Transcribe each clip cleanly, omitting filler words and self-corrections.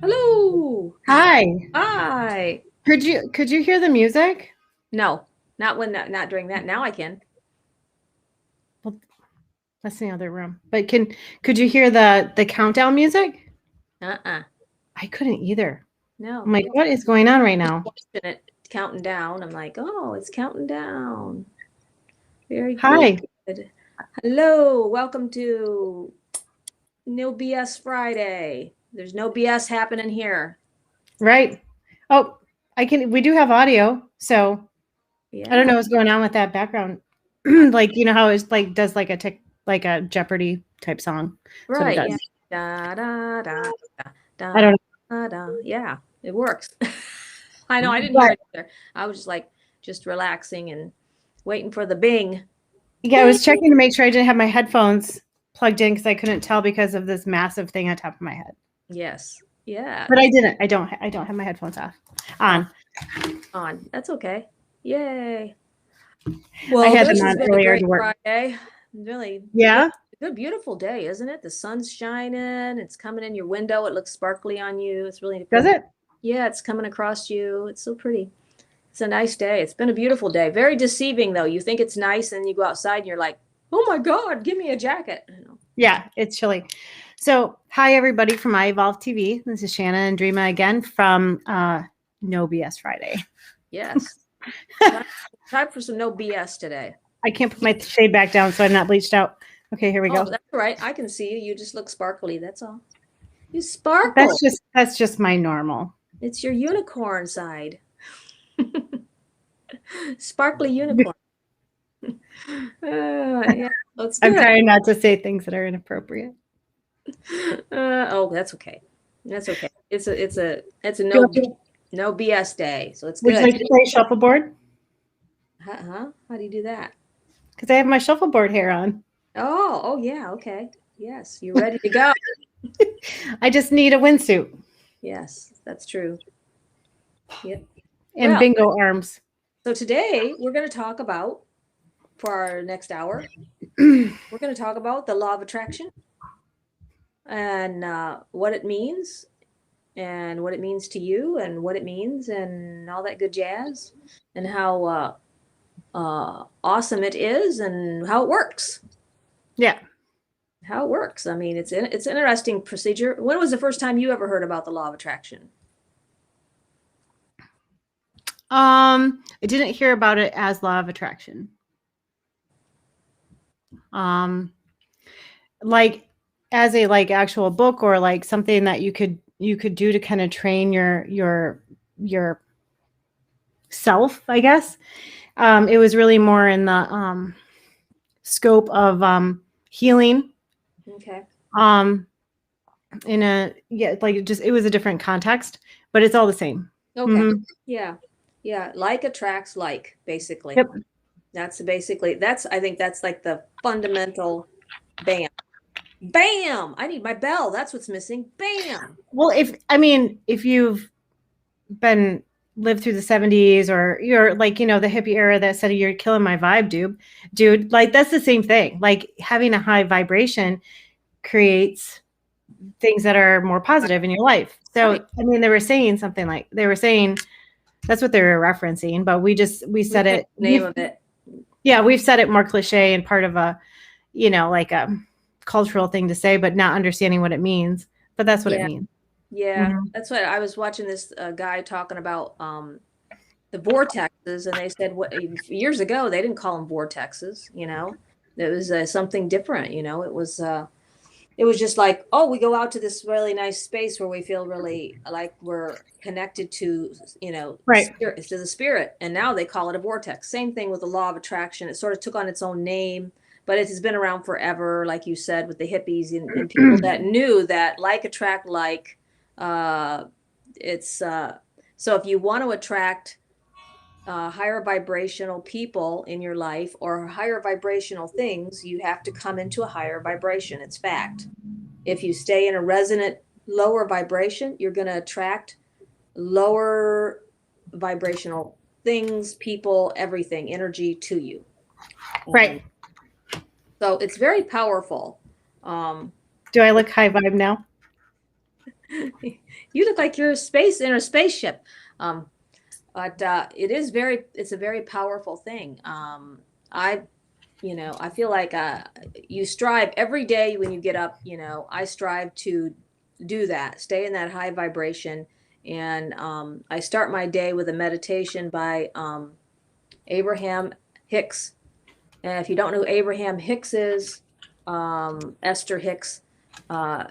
Hello. Hi. Hi. Could you hear the music? No, not during that. Now I can. Well, that's in the other room. But could you hear the countdown music? Uh-uh. I couldn't either. I'm No. like, what is going on right now? Watching it counting down. I'm like, oh, it's counting down. Very good. Hi. Hello. Welcome to No BS Friday. There's no BS happening here. Right. Oh, we do have audio, so I don't Yeah. know what's going on with that background. Like, you know how it's like does like a tick like a Jeopardy type song. That's what it Right. Yeah. does. Da da da I da don't da da. Yeah, it works. I know. I know. didn't hear But it either. I was just relaxing and waiting for the bing. yeah, I Bing. was checking to make sure I didn't have my headphones plugged in because I couldn't tell because of this massive thing on top of my head. Yes. Yeah. But I didn't. I don't have my headphones off. Oh, On. on. That's okay. Yay. I Well, had this them has on been a earlier great to work. Friday. Really good, Yeah? good, beautiful day, isn't it? The sun's shining. It's coming in your window. It looks sparkly on you. It's really Does pretty. it? Yeah, it's coming across you. It's so pretty. It's a nice day. It's been a beautiful day. Very deceiving though. You think it's nice and you go outside and you're like, "Oh my God, give me a jacket." Yeah, it's chilly. So, hi everybody from iEvolve TV. This is Shanna and Dreama again from No BS Friday. Yes. Time, time for some no BS today. I can't put my shade back down so I'm not bleached out. Okay, here we Oh, go. that's all right. I can see you. You just look sparkly. That's all. You sparkle. That's just my normal. It's your unicorn side. Sparkly unicorn. Yeah, that's I'm good. trying not to say things that are inappropriate. Oh, that's okay. That's okay. It's a Do no you, no BS day, so it's would you good. like to play shuffleboard? Huh? How do you do that? Because I have my shuffleboard hair on. Oh, yeah, okay. Yes, you're ready to go. I just need a windsuit Yes, that's true. Yep. and Well, bingo arms. so today we're going to talk about for our next hour. We're going to talk about the law of attraction and what it means and what it means to you and what it means and all that good jazz and how awesome it is and how it works. Yeah. How it works. I mean, it's an interesting procedure. When was the first time you ever heard about the law of attraction? I didn't hear about it as law of attraction. Um, like as a like actual book or like something that you could do to kind of train your self, I guess. It was really more in the scope of healing. Okay. Um, in a yeah, like it was a different context, but it's all the same. Okay. Hmm. Yeah. Yeah. Like attracts like, basically. Yep. That's I think that's like the fundamental bam. Bam! I need my bell. That's what's missing. Bam. Well, if you've been lived through the 70s or you're like the hippie era that said you're killing my vibe, dude, like that's the same thing. Like having a high vibration creates things that are more Right. positive in your life. Right. So they were saying that's what they were referencing, but we We said changed it the name of it. we've said it more cliche and part of a like a cultural thing to say, but not understanding what it means, but that's what it Yeah. means. Yeah. Hmm. That's what I was watching this guy talking about the vortexes, and they said what years ago they didn't call them vortexes. It was something different. It was just like, oh, we go out to this really nice space where we feel really like we're connected to Right. spirit, to the spirit, and now they call it a vortex. Same thing with the law of attraction. It sort of took on its own name, but it has been around forever, like you said, with the hippies and people that knew that like attract like. uh it's so if you want to attract higher vibrational people in your life or higher vibrational things, you have to come into a higher vibration. It's fact. If you stay in a resonant lower vibration, you're going to attract lower vibrational things, people, everything, energy to you. And Right. so it's very powerful. Um, Do I look high vibe now? You look like you're space in a spaceship. Um, but it's a very powerful thing. I, I feel like you strive every day when you get up. I strive to do that, stay in that high vibration, and I start my day with a meditation by Abraham Hicks. And if you don't know who Abraham Hicks is, Esther Hicks, uh,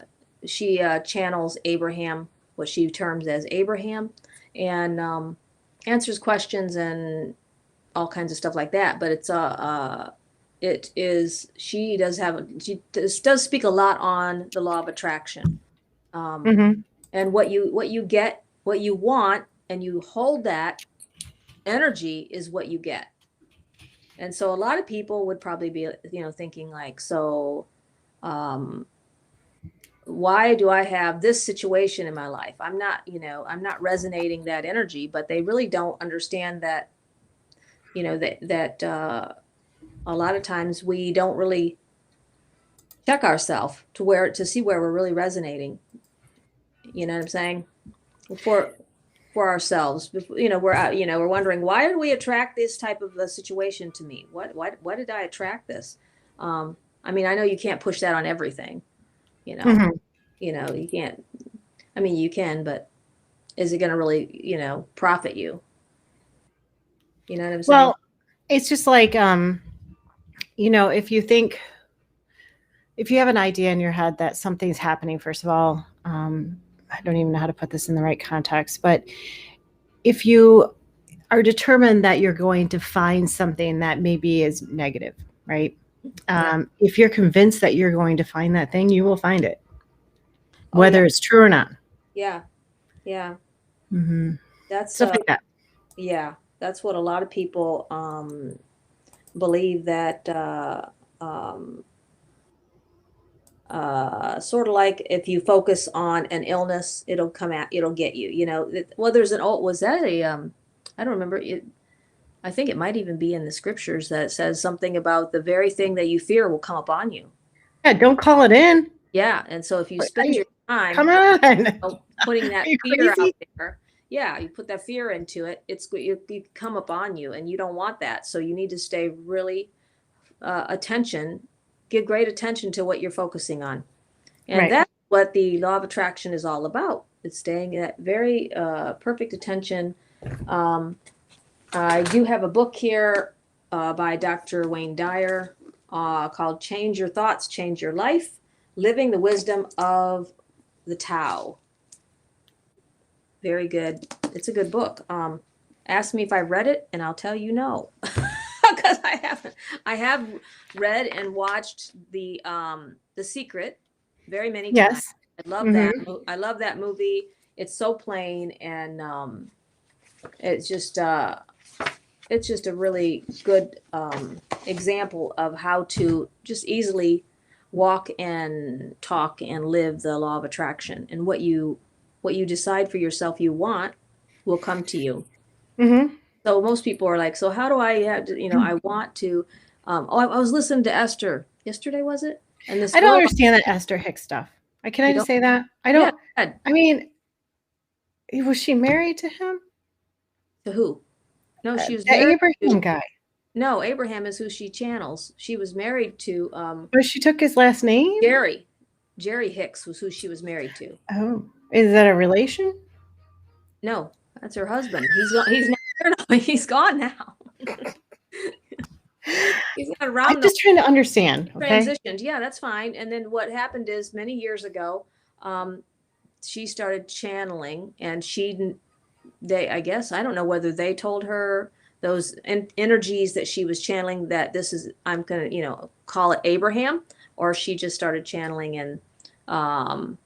she channels Abraham, what she terms as Abraham, and answers questions and all kinds of stuff like that. But it is she does speak a lot on the law of attraction, um, Mm-hmm. and what you get, what you want, and you hold that energy is what you get. And so a lot of people would probably be, thinking like, so, um, why do I have this situation in my life? I'm not resonating that energy, but they really don't understand that, that a lot of times we don't really check ourselves to see where we're really resonating. You know what I'm saying? For for ourselves, we're wondering, why did we attract this type of a situation to me? What did I attract this? I mean, I know you can't push that on everything. You know, Mm-hmm. you can't. I mean, you can, but is it going to really, profit you? You know what I'm saying? Well, it's just like, if you think, if you have an idea in your head that something's happening, first of all, I don't even know how to put this in the right context, but if you are determined that you're going to find something that maybe is negative, right? Yeah. If you're convinced that you're going to find that thing, you will find it, Oh yeah. whether it's true or not. Yeah. Yeah. Mm-hmm. That's Stuff like that. yeah. That's what a lot of people believe that sort of like if you focus on an illness, it'll get you. Well, there's an old was that a I don't remember it. I think it might even be in the scriptures that says something about the very thing that you fear will come upon you. Yeah, don't call it in. Yeah, and so if you Are spend you, your time come on. putting Are that you fear crazy? out there, yeah, you put that fear into it, you come upon you, and you don't want that. So you need to stay really attention, give great attention to what you're focusing on. And Right. that's what the law of attraction is all about. It's staying at very perfect attention. Um, I do have a book here by Dr. Wayne Dyer called Change Your Thoughts, Change Your Life, Living the Wisdom of the Tao. Very good. It's a good book. Ask me if I read it, and I'll tell you no. Because I haven't. I have read and watched the Secret very many times. Yes. I love that. Mm-hmm. I love that movie. It's so plain, and it's just it's just a really good example of how to just easily walk and talk and live the law of attraction. And what you decide for yourself you want will come to you. Mm-hmm. So most people are like, so how do I have to, I want to, I was listening to Esther yesterday, was it? And this I don't girl, understand that Esther Hicks stuff. Can I you just don't, say that? I yeah, don't, Ed, I mean, was she married to him? to who? No, she was That married Abraham to, guy. no, Abraham is who she channels. She was married to But she took his last name? Jerry. Jerry Hicks was who she was married to. Oh. Is that a relation? No, that's her husband. He's not here now. He's gone now. He's not I'm around no just trying to understand, okay? transitioned. Yeah, that's fine. And then what happened is many years ago, um, she started channeling, and I guess I don't know whether they told her those energies that she was channeling that this is I'm gonna call it Abraham, or she just started channeling. And um,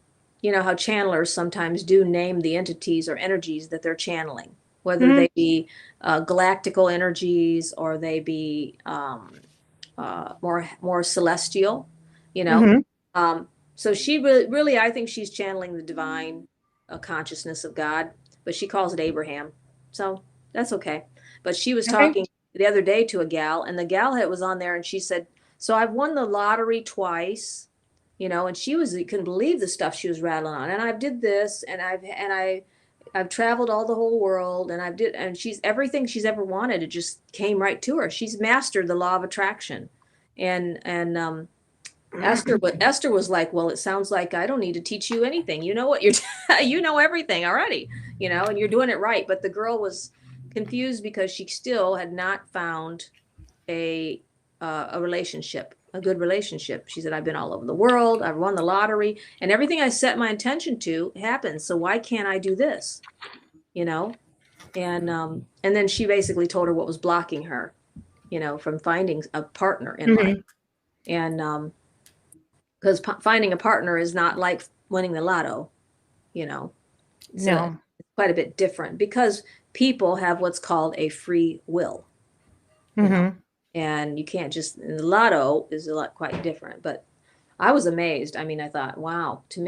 you know how channelers sometimes do name the entities or energies that they're channeling, whether Mhm, they be galactical energies or they be more celestial, you know. mhm. So she really, I think she's channeling the divine consciousness of God, but she calls it Abraham. So that's okay. But she was Okay. talking the other day to a gal, and the gal was on there, and she said, "So I've won the lottery twice, and she was, you couldn't believe the stuff she was rattling on. And I've did this, and I've traveled all the whole world, and and she's everything she's ever wanted. It just came right to her. She's mastered the law of attraction. And Esther was like, well, it sounds like I don't need to teach you anything. You know what you're, you know everything already, and you're doing it right. But the girl was confused because she still had not found a relationship, a good relationship. She said, I've been all over the world. I've won the lottery, and everything I set my intention to happens. So why can't I do this? You know? And then she basically told her what was blocking her, from finding a partner in life. And because finding a partner is not like winning the lotto, it's No. quite a bit different because people have what's called a free will, and you can't just, and the lotto is a lot quite different. But I was amazed. I mean, I thought, wow, to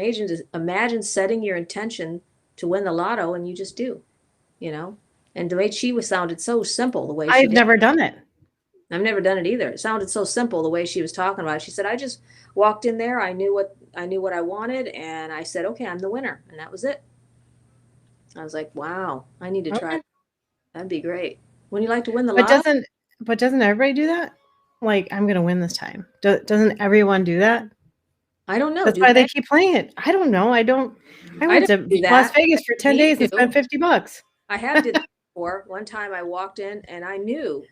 imagine setting your intention to win the lotto and you just do, and the way she was sounded so simple, the way she I've did. never done it. I've never done it either. It sounded so simple the way she was talking about it. She said, I just walked in there. I knew what I wanted, and I said, okay, I'm the winner. And that was it. I was like, wow, I need to try. Okay. That'd be great. Wouldn't you like to win the But lotto? doesn't everybody do that? Like, I'm going to win this time. Doesn't everyone do that? I don't know. That's Do why they they? keep playing it. I don't know. I I went don't to do Las that. Vegas for 10 Me days and spent too. $50. I have did that before. One time I walked in and I knew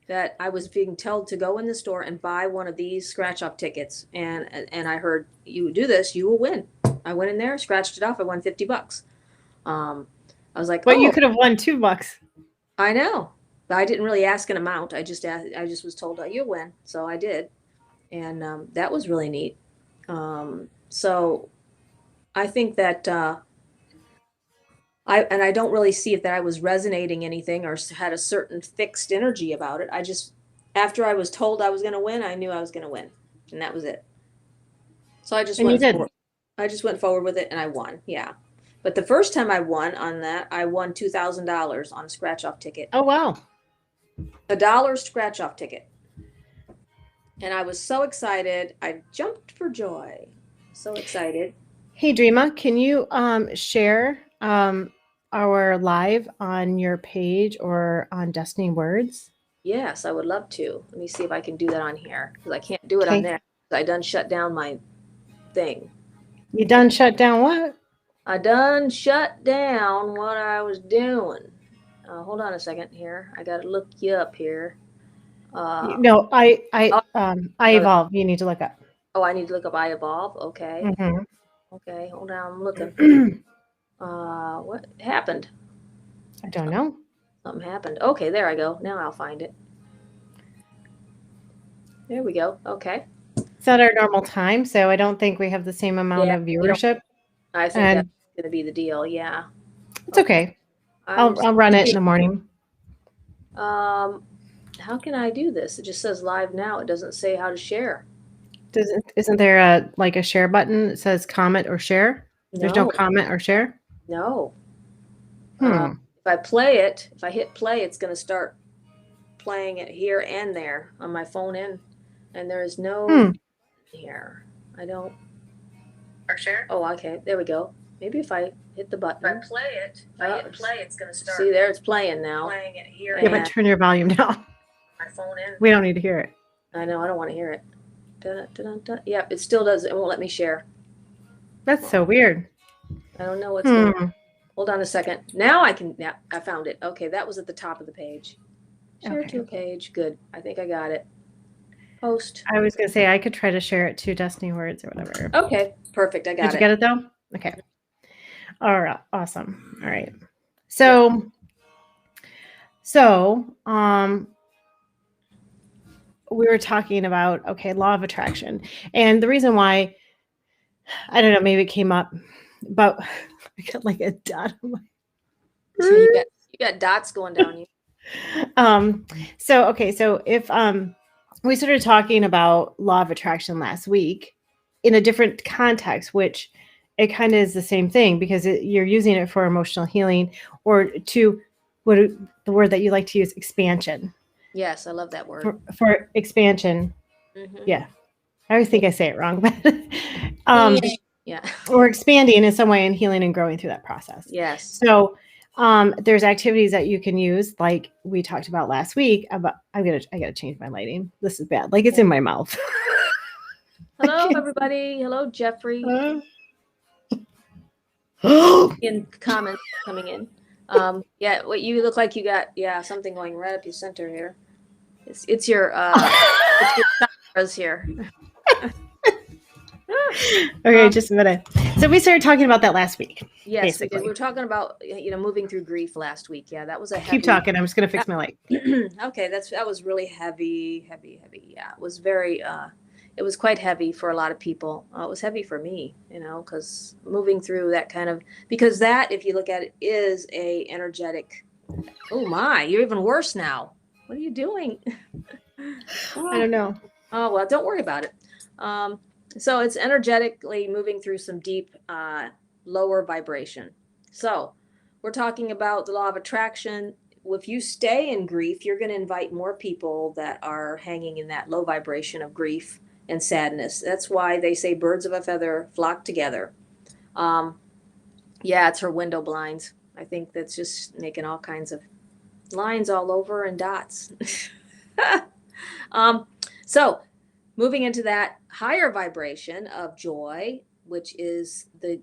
that I was being told to go in the store and buy one of these scratch off tickets. And I heard, you do this, you will win. I went in there, scratched it off. I won $50. Um, I was like, But you oh, could have won $2. I know. But I didn't really ask an amount. I just was told, oh, you'll win. So I did. And that was really neat. So I think that I don't really see if that I was resonating anything or had a certain fixed energy about it. I just, after I was told I was going to win, I knew I was going to win, and that was it. So I just And you went did. forward. I just went forward with it, and I won. Yeah, but the first time I won on that, I won $2,000 on a scratch off ticket, Oh, wow. $1 scratch off ticket, and I was so excited. I jumped for joy. So excited. Hey, Dreama, can you share our live on your page or on Destiny Words? Yes, I would love to. Let me see if I can do that on here because I can't do it on Okay. there. I done shut down my thing. You done shut down what? I done shut down what I was doing. Hold on a second here. I gotta look you up here. No, Oh, no, iEvolve. You need to look up. oh, I need to look up iEvolve. Okay. Mm-hmm. Okay, hold on, I'm looking. What happened? I don't know. Something happened. Okay, there I go. Now I'll find it. There we go. Okay. It's not our normal time, so I don't think we have the same amount Yeah, of we don't. viewership. I think that's And gonna be the deal. Yeah. it's Okay. okay. I'll run it in the morning. How can I do this? It just says live now. It doesn't say how to share. Isn't there a share button that says comment or share? There's no No, comment or share? no. Hmm. If I hit play, it's going to start playing it here and there on my phone and there is no here. I don't. Or share? Oh, okay. There we go. Maybe if I hit the button. If I hit play, it's going to start. See, there it's playing now. Playing it here. Yeah, but turn your volume down. My phone in. We don't need to hear it. I know. I don't want to hear it. Dun, dun, dun. Yeah, it still does. It won't let me share. That's so weird. I don't know what's going on. Hold on a second. Now I can. Yeah, I found it. Okay, that was at the top of the page. Share to a page. Good. I think I got it. Post. I was gonna say I could try to share it to Destiny Words or whatever. Okay, perfect. I got it. Did you get it though? Okay. All right. Awesome. All right. So, we were talking about law of attraction, and the reason why, I don't know, maybe it came up, but I got like a dot on my. So you got dots going down you. So if we started talking about law of attraction last week in a different context, which it kind of is the same thing because you're using it for emotional healing or to the word that you like to use, expansion. Yes, I love that word. For expansion. Mm-hmm. Yeah. I always think I say it wrong, but Yeah. Yeah. or expanding in some way and healing and growing through that process. Yes. So there's activities that you can use, like we talked about last week. About I gotta change my lighting. This is bad. Like it's in my mouth. Hello, everybody. Hello, Jeffrey. Uh, In comments coming in. Yeah, what you look like you got, yeah, something going right up your center here. It's your chakras here. okay, just a minute. So we started talking about that last week. Yes, basically. we were talking about moving through grief last week. Yeah, that was a heavy. Keep talking. I'm just gonna fix my light. Okay, that was really heavy. Yeah, it was very. It was quite heavy for a lot of people. It was heavy for me, because moving through that kind of, because that, if you look at it, is a energetic. Oh my, you're even worse now. What are you doing? I don't know. Oh, well, don't worry about it. So it's energetically moving through some deep, lower vibration. So we're talking about the law of attraction. If you stay in grief, you're going to invite more people that are hanging in that low vibration of grief and sadness. That's why they say birds of a feather flock together. Yeah, it's her window blinds. I think that's just making all kinds of lines all over and dots. So moving into that higher vibration of joy, which is the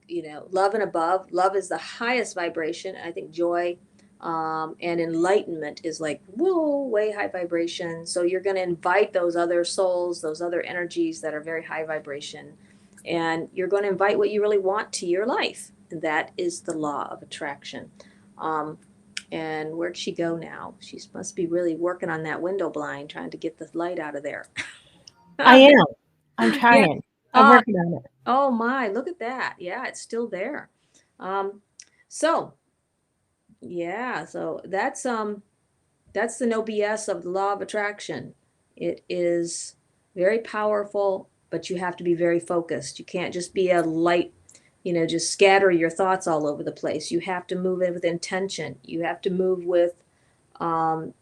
love and above. Love is the highest vibration. I think joy and enlightenment is like whoa, way high vibration. So you're going to invite those other souls, those other energies that are very high vibration, and you're going to invite what you really want to your life. And that is the law of attraction. And where'd she go now? She must be really working on that window blind, trying to get the light out of there. I am. I'm trying. Yeah. I'm working on it. Oh my, look at that. Yeah, it's still there. So yeah, so that's the no BS of the law of attraction. It is very powerful, but you have to be very focused. You can't just be a light, just scatter your thoughts all over the place. You have to move it with intention. You have to move with a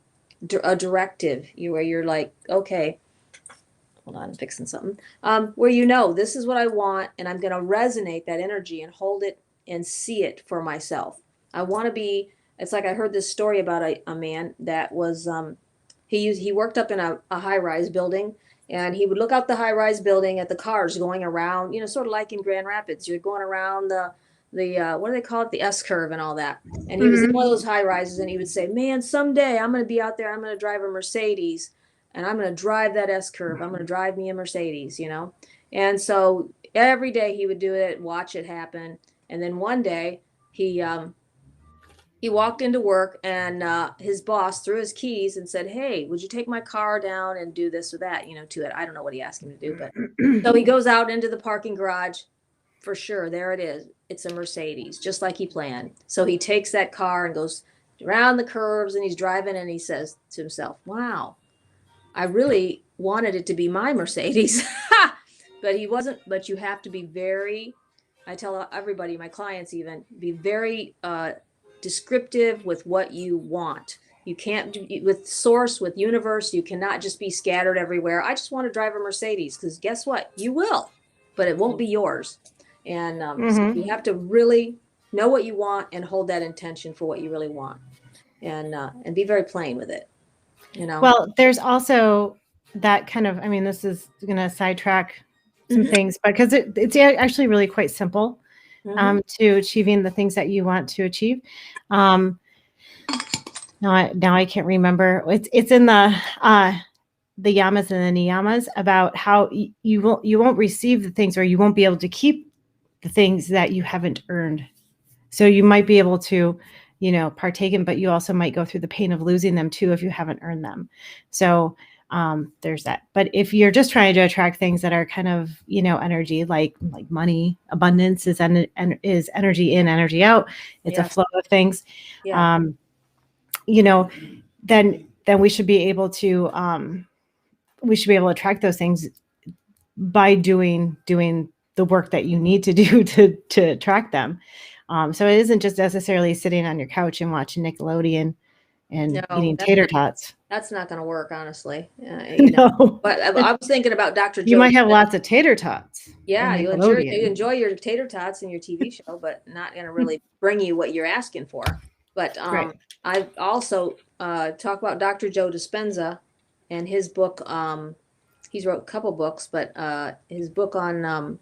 directive, where you're like, okay, hold on, I'm fixing something. Where this is what I want, and I'm going to resonate that energy and hold it and see it for myself. I want to be. It's like I heard this story about a man that was he worked up in a high-rise building, and he would look out the high-rise building at the cars going around, sort of like in Grand Rapids. You're going around the what do they call it, the S curve and all that. And he was in one of those high rises, and he would say, "Man, someday I'm going to be out there. I'm going to drive a Mercedes, and I'm going to drive that S curve. I'm going to drive me a Mercedes." And so every day he would do it, watch it happen, and then one day he walked into work, and his boss threw his keys and said, "Hey, would you take my car down and do this or that, to it?" I don't know what he asked him to do, but so he goes out into the parking garage. For sure, there it is. It's a Mercedes, just like he planned. So he takes that car and goes around the curves, and he's driving, and he says to himself, "Wow, I really wanted it to be my Mercedes." But he wasn't. But you have to be very, I tell everybody, my clients even, be very descriptive with what you want. You can't do with source, with universe. You cannot just be scattered everywhere. I just want to drive a Mercedes, because guess what? You will, but it won't be yours. And so you have to really know what you want and hold that intention for what you really want, and be very plain with it. Well, there's also that kind of. I mean, this is going to sidetrack some things, but because it's actually really quite simple. To achieving the things that you want to achieve. Now I can't remember. It's in the yamas and the niyamas about how you won't receive the things, or you won't be able to keep the things that you haven't earned. So you might be able to, partake in, but you also might go through the pain of losing them too if you haven't earned them. So there's that. But if you're just trying to attract things that are kind of, energy, like money, abundance is energy in, energy out. It's a flow of things. Yeah. Then we should be able to attract those things by doing the work that you need to do to attract them. So it isn't just necessarily sitting on your couch and watching Nickelodeon and eating tater tots. That's not going to work, honestly. No. But I was thinking about Dr. You Joe. might have lots of tater tots and Yeah, you Nickelodeon. enjoy your tater tots in your TV show, but not going to really bring you what you're asking for. But Right. I've also talk about Dr. Joe Dispenza and his book. He's wrote a couple books, but his book on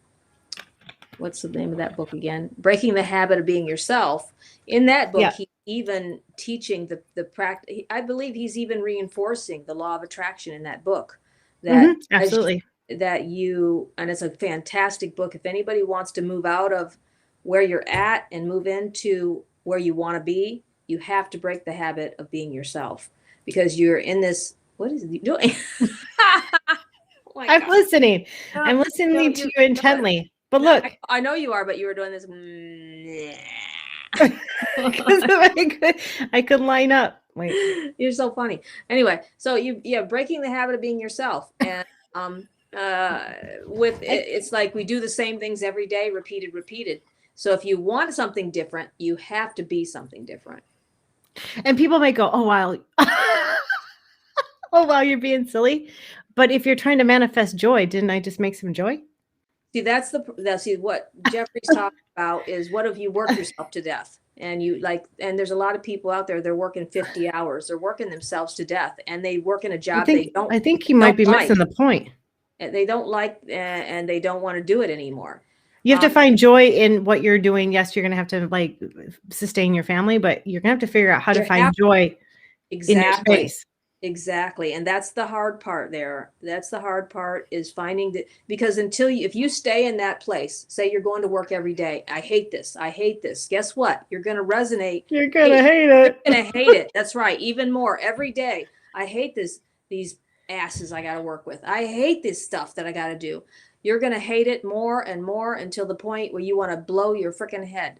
what's the name of that book again? Breaking the Habit of Being Yourself. In that book, Yeah. he even teaching the practice. I believe he's even reinforcing the law of attraction in that book. That as Absolutely. that you, and it's a fantastic book. If anybody wants to move out of where you're at and move into where you want to be, you have to break the habit of being yourself, because you're in this. What is he doing? Oh my I'm God. listening. No, I'm no, listening to you intently. But no, look, I know you are, but you were doing this. because I could line up. Wait. You're so funny. Anyway, so yeah, breaking the habit of being yourself. And with it, I, it's like we do the same things every day, repeated. So if you want something different, you have to be something different. and people might go, "Oh wow, oh wow, you're being silly." But if you're trying to manifest joy, didn't I just make some joy? See, that's what Jeffrey's talking about is, what if you work yourself to death? And you like, and there's a lot of people out there, they're working 50 hours, they're working themselves to death, and they work in a job I think you might be like, missing the point. they don't like, and they don't want to do it anymore. You have to find joy in what you're doing. Yes, you're going to have to like sustain your family, but you're going to have to figure out how to You find have joy in your Exactly. space. Exactly. And that's the hard part there. That's the hard part, is finding that, because until you, if you stay in that place, say you're going to work every day, I hate this. I hate this. Guess what? You're going to resonate. You're going to hate it. You're going to hate it. That's right. Even more every day. I hate these asses I got to work with. I hate this stuff that I got to do. You're going to hate it more and more until the point where you want to blow your freaking head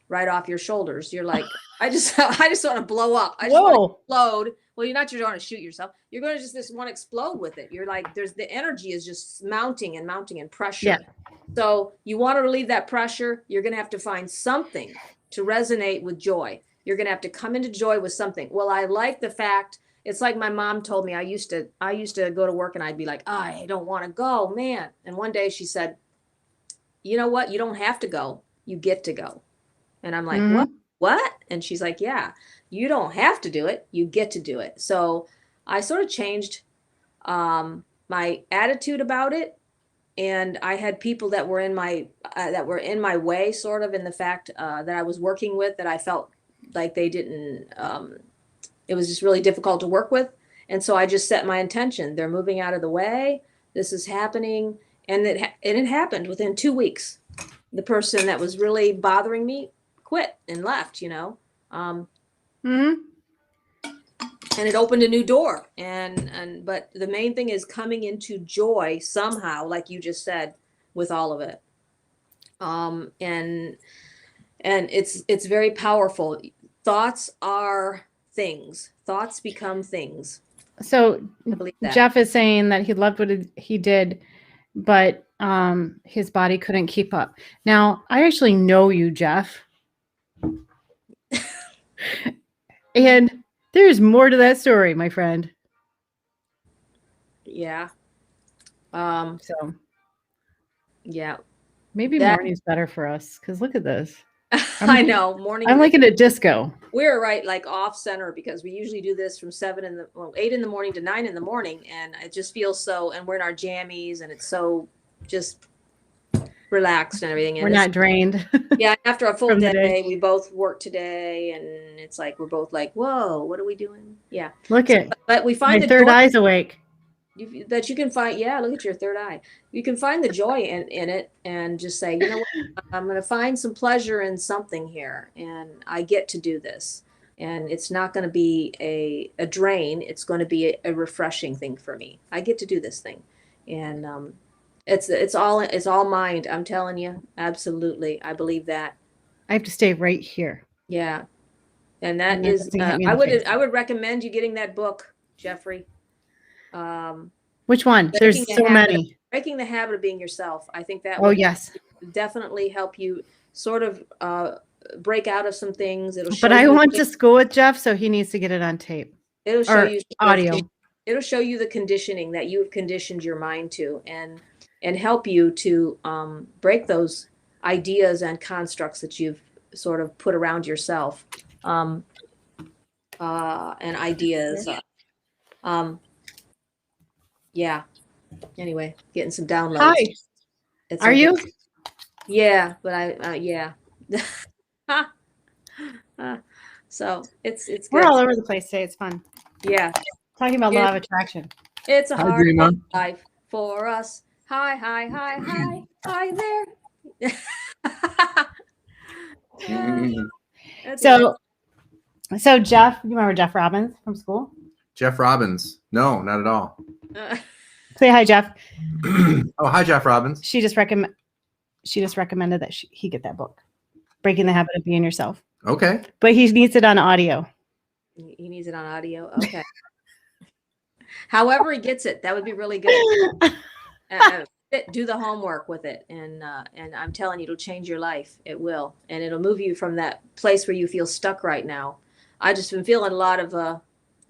right off your shoulders. You're like, I just want to blow up. I just want to explode. Well, you're not just going to shoot yourself. You're going to just want to explode with it. You're like, there's the energy is just mounting and mounting and pressure. Yeah. So you want to relieve that pressure. You're going to have to find something to resonate with joy. You're going to have to come into joy with something. Well, I like the fact, it's like my mom told me, I used to go to work and I'd be like, I don't want to go, man. And one day she said, you know what? You don't have to go. You get to go. And I'm like, what? And she's like, yeah, you don't have to do it. You get to do it. So I sort of changed my attitude about it. And I had people that were in my way, sort of, in the fact that I was working with, that I felt like they didn't, it was just really difficult to work with. And so I just set my intention. They're moving out of the way. This is happening. And it happened within 2 weeks. The person that was really bothering me quit and left, and it opened a new door. But the main thing is coming into joy somehow, like you just said, with all of it. And it's very powerful. Thoughts are things. Thoughts become things. So I believe that. Jeff is saying that he loved what he did, but his body couldn't keep up. Now, I actually know you, Jeff. And there's more to that story, my friend. Yeah. So yeah. maybe morning's better for us, because look at this. I know, morning. I'm like in a disco. We're right, like off center, because we usually do this from 8 in the morning to 9 in the morning, and it just feels so. And we're in our jammies, and it's so just relaxed and everything. And we're not drained. Yeah, after a full day, we both worked today, and it's like we're both like, "Whoa, what are we doing?" Yeah, but we find my third eye's awake. That you can find. Yeah, look at your third eye. You can find the joy in it, and just say, you know what, I'm going to find some pleasure in something here, and I get to do this. And it's not going to be a drain. It's going to be a refreshing thing for me. I get to do this thing, and it's all mind. I'm telling you, absolutely, I believe that. I have to stay right here. Yeah, and that is. I would recommend you getting that book, Jeffrey. Which one? There's so many. Breaking the Habit of Being Yourself. I think that would definitely help you sort of break out of some things. But I want to school with Jeff, so he needs to get it on tape. It'll show or you audio. it'll show you the conditioning that you've conditioned your mind to, and help you to break those ideas and constructs that you've sort of put around yourself, um, and ideas. Um, yeah. Anyway, getting some Hi, downloads. It's are okay. you? Yeah, but yeah. So it's We're good. all over the place today. It's fun. Yeah. Talking about It, law of attraction. it's a Hi, hard Dreamer. day's life for us. Hi, hi, hi, hi, hi there. Mm. That's right. So Jeff, you remember Jeff Robbins from school? Jeff Robbins. No, not at all. Say hi, Jeff. Oh, hi, Jeff Robbins. She just recommended that he get that book, Breaking the Habit of Being Yourself. Okay. But he needs it on audio. He needs it on audio. Okay. However he gets it, that would be really good. Do the homework with it, and I'm telling you, it'll change your life. It will, and it'll move you from that place where you feel stuck right now. I just been feeling a lot of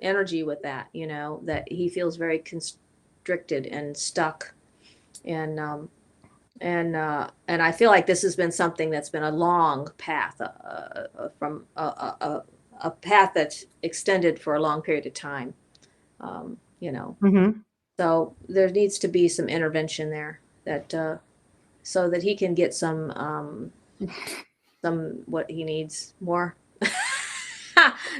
energy with that. You know, that he feels very constricted and stuck, and I feel like this has been something that's been a long path, from a path that's extended for a long period of time. You know, Mm-hmm. so there needs to be some intervention there, that so that he can get some what he needs more.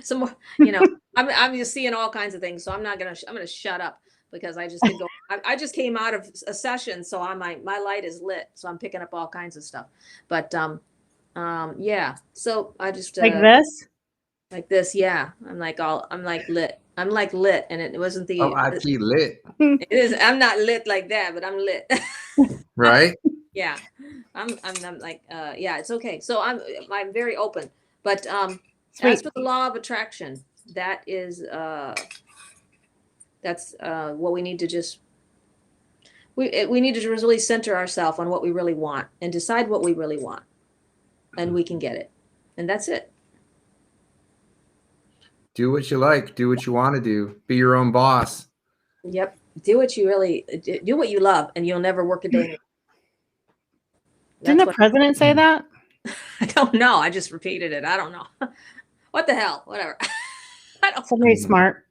Some more, you know. I'm just seeing all kinds of things, so I'm gonna shut up, because I just could go. I just came out of a session, so my light is lit, so I'm picking up all kinds of stuff. But yeah. So I just Like this? like this, yeah. I'm like lit. I'm like lit, and it wasn't Oh, the. IP lit, It is. I'm not lit like that, but I'm lit. right? Yeah. I'm like, yeah, it's okay. So I'm very open. But as Sweet. for the law of attraction, that's what we need to just we need to just really center ourselves on what we really want, and decide what we really want, and we can get it. And that's it. Do what you like. Do what you want to do. Be your own boss. Yep. Do what you really do, what you love, and you'll never work a day in your. Didn't That's the what. president say that? I don't know. I just repeated it. I don't know. What the hell? Whatever. I don't. Somebody smart.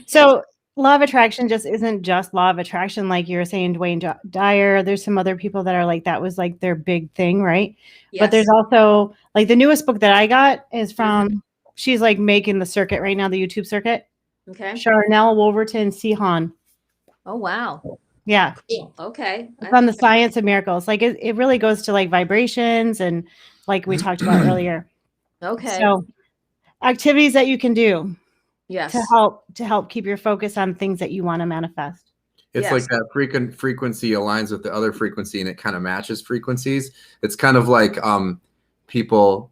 So law of attraction just isn't just law of attraction, like you were saying, Dwayne Dyer. There's some other people that are like, that was like their big thing, right? But there's Yes. also like the newest book that I got is from, she's like making the circuit right now, the YouTube circuit. Okay. Charnel Wolverton Sehan. Oh wow. Yeah. Cool. Okay. It's on the science of miracles. Like it really goes to like vibrations and like we talked about earlier. Okay. So activities that you can do Yes. to help keep your focus on things that you want to manifest. It's Yes. like that frequency aligns with the other frequency, and it kind of matches frequencies. It's kind of like people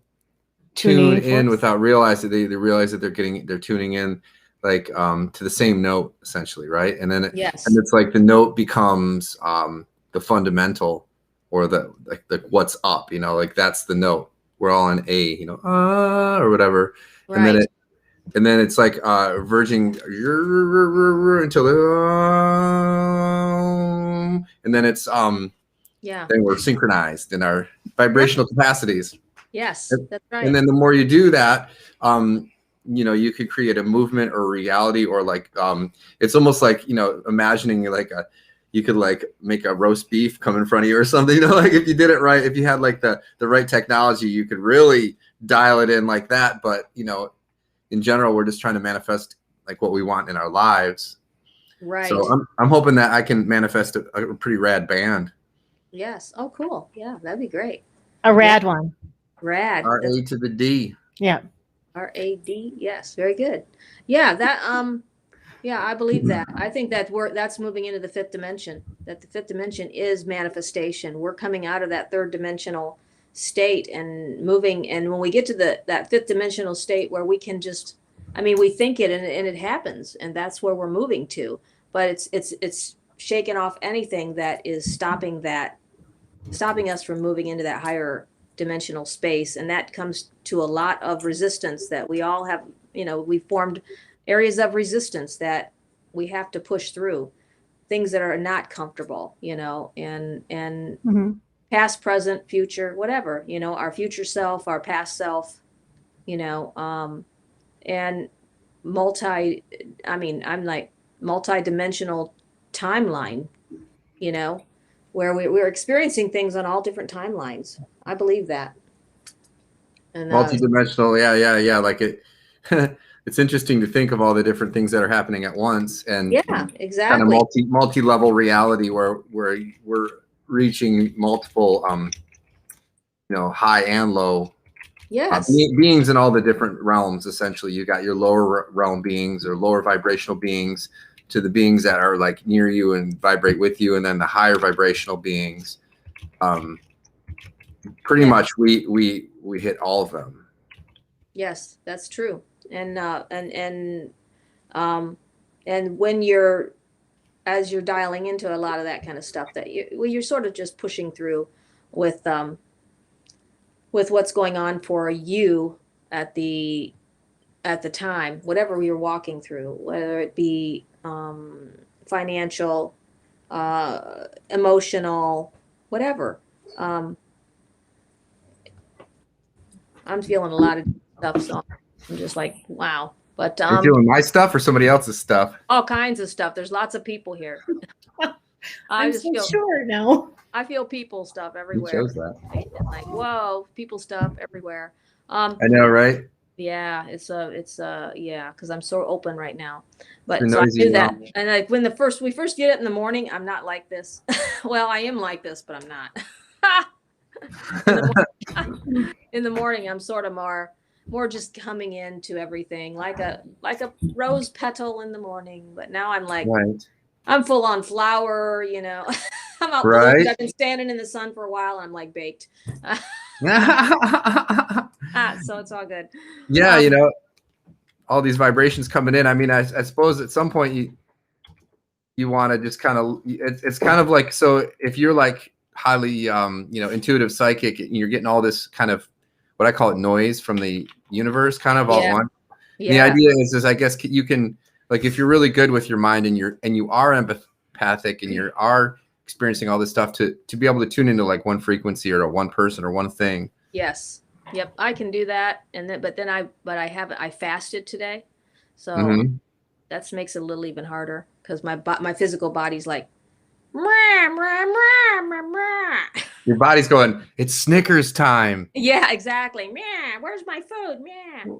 tune in without realizing they realize that they're tuning in like to the same note, essentially, right? And then Yes. and it's like the note becomes the fundamental, or the what's up, like that's the note. We're all on A, or whatever. Right. And then it's like verging until and then it's Yeah. then we're synchronized in our vibrational capacities. Yes. That's right. And then the more you do that, you could create a movement or reality, or like it's almost like imagining like you could like make a roast beef come in front of you or something. Like if you did it right, if you had like the right technology, you could really dial it in like that. But in general, we're just trying to manifest like what we want in our lives. Right. So I'm hoping that I can manifest a pretty rad band. Yes. Oh, cool. Yeah, that'd be great. A rad one. Rad. R-A to the D. Yeah. R-A-D. Yes. Very good. Yeah. Yeah, I believe that. I think that's moving into the fifth dimension. That the fifth dimension is manifestation. We're coming out of that third dimensional state and moving. And when we get to that fifth dimensional state where we can just, we think it and it happens, and that's where we're moving to. But it's shaking off anything that is stopping us from moving into that higher dimensional space, and that comes to a lot of resistance that we all have. We formed areas of resistance that we have to push through, things that are not comfortable, and Mm-hmm. past, present, future, whatever, our future self, our past self, and multi, I'm like multi-dimensional timeline, you know, where we're experiencing things on all different timelines. I believe that. And Multidimensional, yeah. Like it, it's interesting to think of all the different things that are happening at once, and yeah, kind of exactly. multi-level reality where we're reaching multiple, high and low Yes. beings in all the different realms. Essentially, you got your lower realm beings or lower vibrational beings, to the beings that are like near you and vibrate with you, and then the higher vibrational beings. Pretty Yeah. much, we hit all of them. Yes, that's true. And when as you're dialing into a lot of that kind of stuff, that you're sort of just pushing through with what's going on for you at the time, whatever you're walking through, whether it be financial, emotional, whatever. Um, I'm feeling a lot of stuff, so I'm just like, wow. But Are you doing my stuff or somebody else's stuff? all kinds of stuff. There's lots of people here. I'm so sure now. I feel people stuff You everywhere. chose that. Like, whoa, people stuff everywhere. I know, right? Yeah, yeah, because I'm so open right now. But It's so I noisy do that, now. and like when we first get it in the morning, I'm not like this. Well, I am like this, but I'm not. In the in the morning, I'm sort of more just coming into everything like a rose petal in the morning. But now I'm like, Right. I'm full on flower, I'm out blooming. Right. I've been standing in the sun for a while. And I'm like baked. So it's all good. Yeah, all these vibrations coming in. I mean, I suppose at some point you want to just kind of, it's kind of like, so if you're like highly intuitive psychic and you're getting all this kind of what I call it noise from the universe kind of all at once. Yeah. The idea is I guess you can, like, if you're really good with your mind and you are empathic and you are experiencing all this stuff, to be able to tune into like one frequency or one person or one thing. Yes. Yep. I can do that. I fasted today. So that makes it a little even harder because my physical body's like, your body's going, it's Snickers time. Yeah, exactly. Where's my food?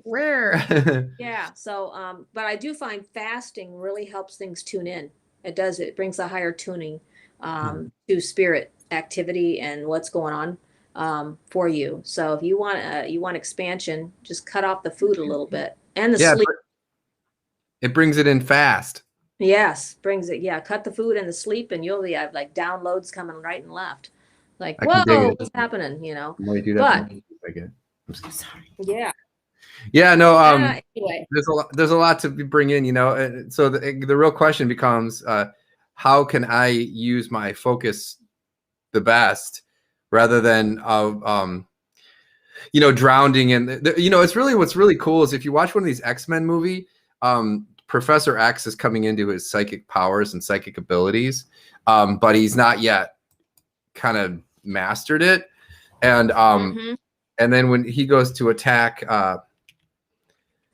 Where? Yeah. So, but I do find fasting really helps things tune in. It does. It brings a higher tuning to spirit activity and what's going on for you. So if you want expansion, just cut off the food a little bit and the sleep. It brings it in fast. Yes, brings it. Yeah, cut the food and the sleep, and you'll have like downloads coming right and left. Like, whoa, what's happening? Why you do that? But I'm so sorry. Yeah. Yeah. No. Anyway, there's a lot to bring in. So the real question becomes, how can I use my focus the best, rather than drowning in it's really, what's really cool is if you watch one of these X-Men movie, Professor X is coming into his psychic powers and psychic abilities, but he's not yet kind of mastered it. And and then when he goes to attack,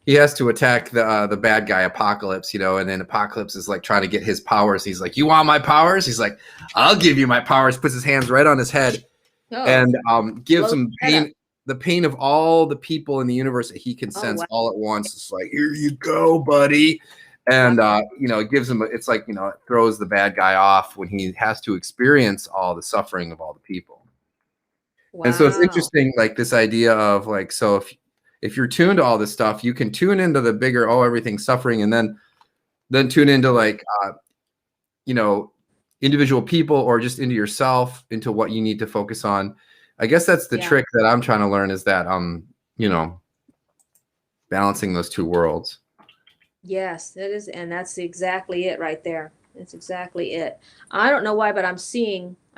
he has to attack the bad guy Apocalypse, and then Apocalypse is like trying to get his powers. He's like, "You want my powers?" He's like, "I'll give you my powers." Puts his hands right on his head, and gives him pain. The pain of all the people in the universe that he can sense all at once. It's like, here you go, buddy. And, it gives him, it's like, it throws the bad guy off when he has to experience all the suffering of all the people. Wow. And so it's interesting, like this idea of like, so if you're tuned to all this stuff, you can tune into the bigger, everything's suffering, and then tune into like, individual people, or just into yourself, into what you need to focus on. I guess that's the trick that I'm trying to learn, is that, balancing those two worlds. Yes, that is. And that's exactly it right there. That's exactly it. I don't know why, but I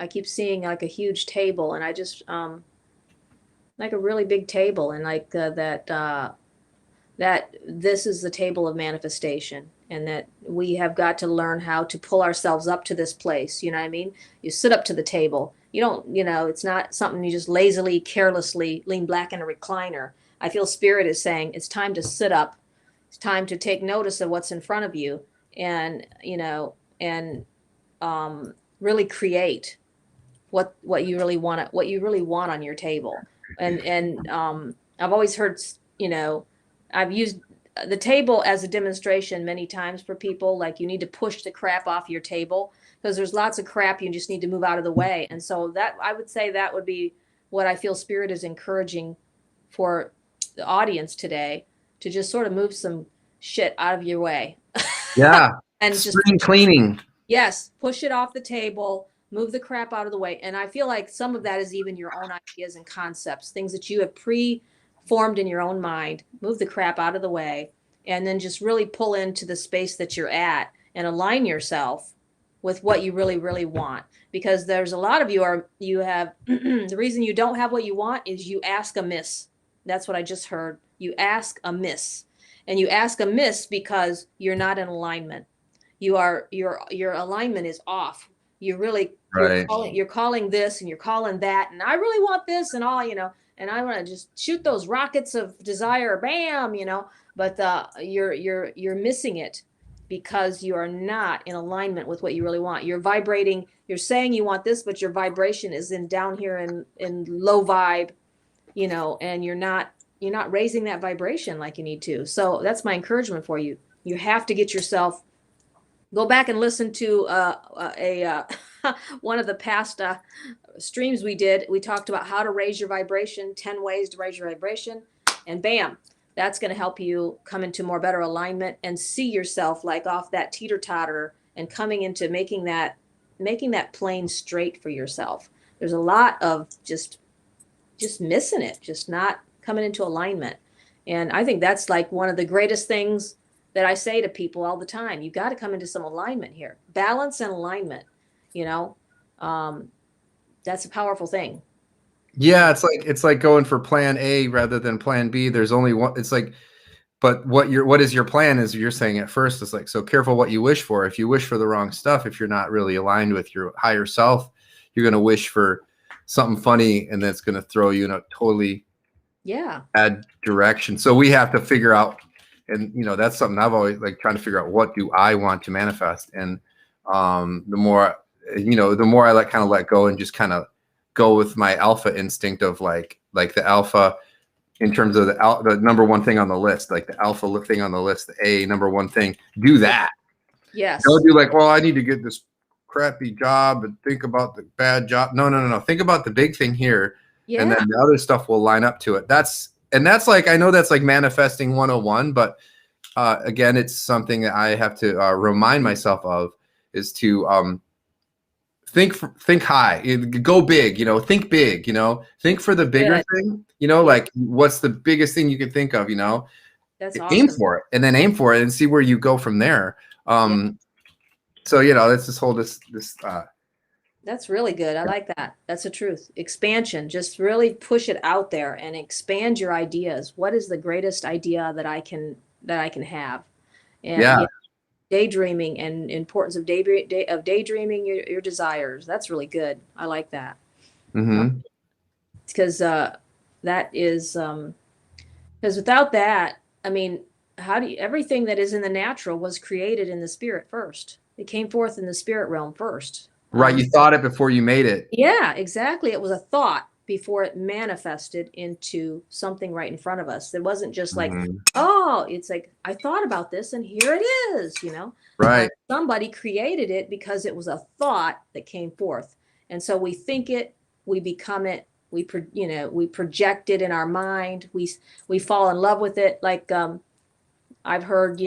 keep seeing like a huge table, and I just, like a really big table, and like that, that this is the table of manifestation, and that we have got to learn how to pull ourselves up to this place. You know what I mean? You sit up to the table. You don't, it's not something you just lazily, carelessly lean back in a recliner. I feel spirit is saying it's time to sit up. It's time to take notice of what's in front of you, and, and really create what you really want, what you really want on your table. And I've always heard, I've used the table as a demonstration many times for people. Like, you need to push the crap off your table, because there's lots of crap you just need to move out of the way. And so that, I would say, that would be what I feel spirit is encouraging for the audience today, to just sort of move some shit out of your way. Yeah. And just spring cleaning. Yes, push it off the table, move the crap out of the way. And I feel like some of that is even your own ideas and concepts, things that you have pre-formed in your own mind. Move the crap out of the way, and then just really pull into the space that you're at and align yourself with what you really, really want. Because there's a lot of you have the reason you don't have what you want is you ask amiss. That's what I just heard. You ask amiss. And you ask amiss because you're not in alignment. Your alignment is off. Right. You're calling this and you're calling that, and I really want this and all, and I want to just shoot those rockets of desire, bam, but you're missing it, because you are not in alignment with what you really want. You're vibrating, you're saying you want this, but your vibration is in down here in low vibe, and you're not raising that vibration like you need to. So that's my encouragement for you. You have to get yourself, go back and listen to one of the past streams we did. We talked about how to raise your vibration, 10 ways to raise your vibration, and bam, that's going to help you come into more better alignment and see yourself like off that teeter-totter and coming into making that plane straight for yourself. There's a lot of just missing it, just not coming into alignment. And I think that's like one of the greatest things that I say to people all the time. You got to come into some alignment here, balance and alignment. That's a powerful thing. Yeah, it's like going for plan A rather than plan B. There's only one. It's like, but what is your plan? Is you're saying at first, it's like, so careful what you wish for. If you wish for the wrong stuff, if you're not really aligned with your higher self, you're going to wish for something funny, and that's going to throw you in a totally bad direction. So we have to figure out. And, that's something I've always like trying to figure out, what do I want to manifest? And the more I let go and just kind of go with my alpha instinct of like the alpha in terms of the number one thing on the list, like the alpha thing on the list, the A number one thing, do that. Yes. Don't do like, well, I need to get this crappy job and think about the bad job. No. Think about the big thing here. Yeah. And then the other stuff will line up to it. That's like, I know that's like manifesting 101, but again, it's something that I have to remind myself of, is to think high, go big, think big, think for the bigger thing, like what's the biggest thing you can think of, that's aim awesome. for it, and then aim for it and see where you go from there. So, that's this whole, that's really good. I like that. That's the truth. Expansion. Just really push it out there and expand your ideas. What is the greatest idea that I can have? And daydreaming and importance of daydreaming your desires. That's really good. I like that. Because that is because without that, I mean, everything that is in the natural was created in the spirit first. It came forth in the spirit realm first. Right. You thought it before you made it. Yeah, exactly. It was a thought before it manifested into something right in front of us. It wasn't just like, oh, it's like, I thought about this and here it is, Right. Somebody created it because it was a thought that came forth. And so we think it, we become it, we project it in our mind. We fall in love with it. Like, I've heard,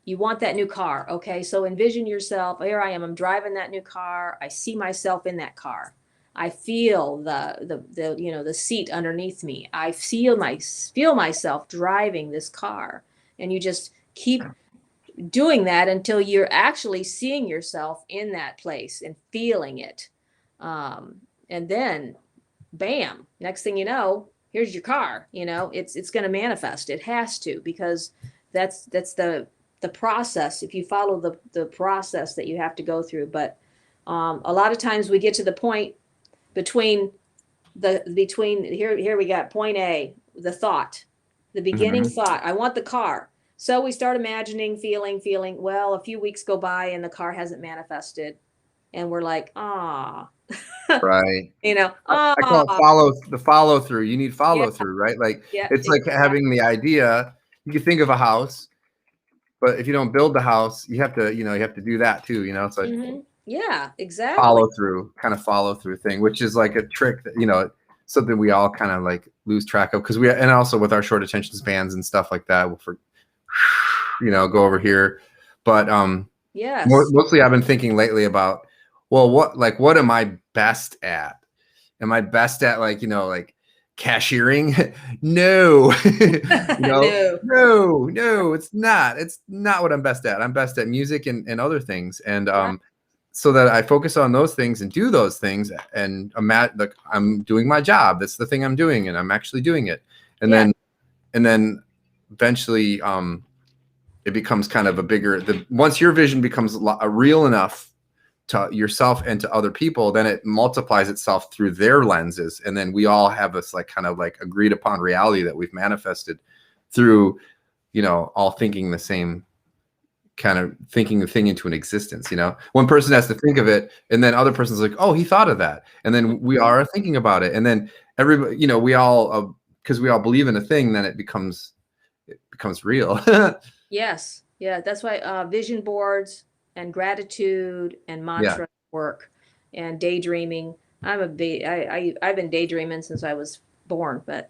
you want that new car. Okay. So envision yourself. Here I am. I'm driving that new car. I see myself in that car. I feel the seat underneath me. I feel myself driving this car. And you just keep doing that until you're actually seeing yourself in that place and feeling it. And then bam, next thing you know, here's your car. You know, it's going to manifest. It has to, because that's the process. If you follow the process that you have to go through. But a lot of times we get to the point between here we got point A, the thought, the beginning thought, I want the car. So we start imagining, feeling. Well, a few weeks go by and the car hasn't manifested, and we're like, ah, Right. you know, I call it follow through. You need yeah, follow through, right? Like yeah, it's like exactly. having the idea. You can think of a house, but if you don't build the house, you have to, you have to do that too, So Yeah, exactly. follow through thing, which is like a trick that, something we all kind of like lose track of, because and also with our short attention spans and stuff like that, go over here. But Yes. mostly I've been thinking lately about, well, what am I best at? Am I best at like cashiering? No. No. No, it's not. It's not what I'm best at. I'm best at music and other things. And Right. so that I focus on those things and do those things, and I'm doing my job. That's the thing I'm doing, and I'm actually doing it. And Yeah. then eventually it becomes kind of a bigger, once your vision becomes real enough to yourself and to other people, then it multiplies itself through their lenses. And then we all have this like kind of like agreed upon reality that we've manifested through, all thinking the same, kind of thinking the thing into an existence. One person has to think of it, and then other person's like, oh, he thought of that. And then we are thinking about it. And then everybody, we all, because we all believe in a thing, then it becomes real. Yes. Yeah. That's why vision boards and gratitude and Yeah. mantra work, and daydreaming. I've been daydreaming since I was born, but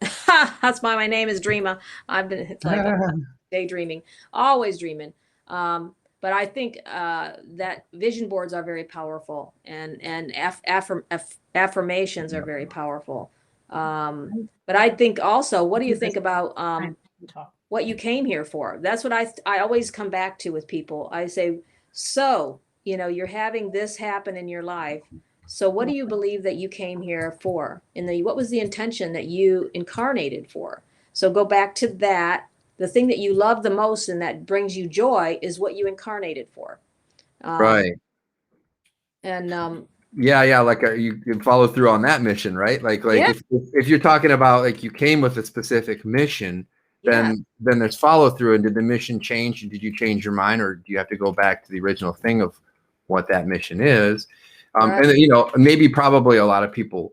that's why my name is Dreamer. I've been, it's like daydreaming, always dreaming. But I think that vision boards are very powerful, and affirmations are very powerful. But I think also, what do you think about what you came here for? That's what I always come back to with people. I say, so, you're having this happen in your life. So what do you believe that you came here for? And what was the intention that you incarnated for? So go back to that. The thing that you love the most and that brings you joy is what you incarnated for. Right. And Yeah, like you follow through on that mission, right? Like yeah, if you're talking about like you came with a specific mission, yeah, then there's follow through. And did the mission change? Did you change your mind, or do you have to go back to the original thing of what that mission is? right. And maybe probably a lot of people,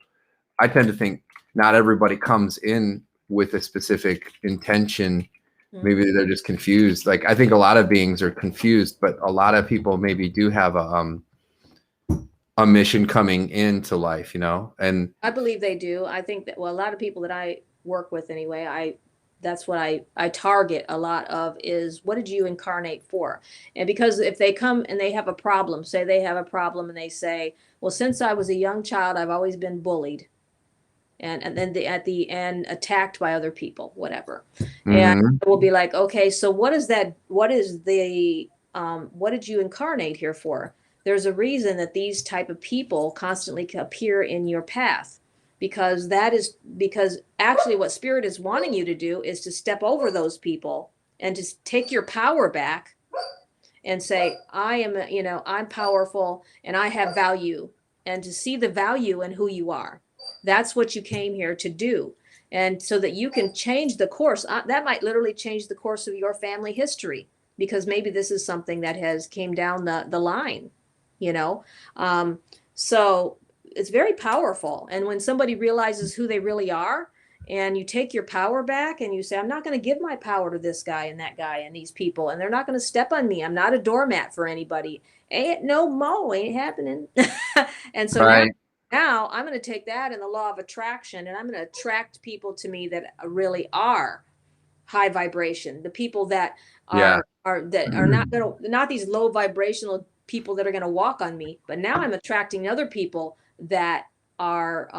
I tend to think not everybody comes in with a specific intention. Maybe they're just confused. Like I think a lot of beings are confused, but a lot of people maybe do have a mission coming into life, and I believe they do. I think that, well, a lot of people that I work with anyway, that's what I target a lot of, is what did you incarnate for? And because if they come and they have a problem, say they have a problem and they say, well, since I was a young child, I've always been bullied. And then at the end attacked by other people, whatever. And we'll be like, okay, so what is that? What is the, what did you incarnate here for? There's a reason that these type of people constantly appear in your path, because actually what spirit is wanting you to do is to step over those people and just take your power back and say, I am, I'm powerful and I have value, and to see the value in who you are. That's what you came here to do. And so that you can change the course, that might literally change the course of your family history, because maybe this is something that has came down the line, you know? So it's very powerful. And when somebody realizes who they really are, and you take your power back and you say, I'm not going to give my power to this guy and that guy and these people, and they're not going to step on me. I'm not a doormat for anybody. Ain't no mo, ain't happening. And so right. now I'm going to take that in the law of attraction, and I'm going to attract people to me that really are high vibration. The people that are not these low vibrational people that are going to walk on me, but now I'm attracting other people that are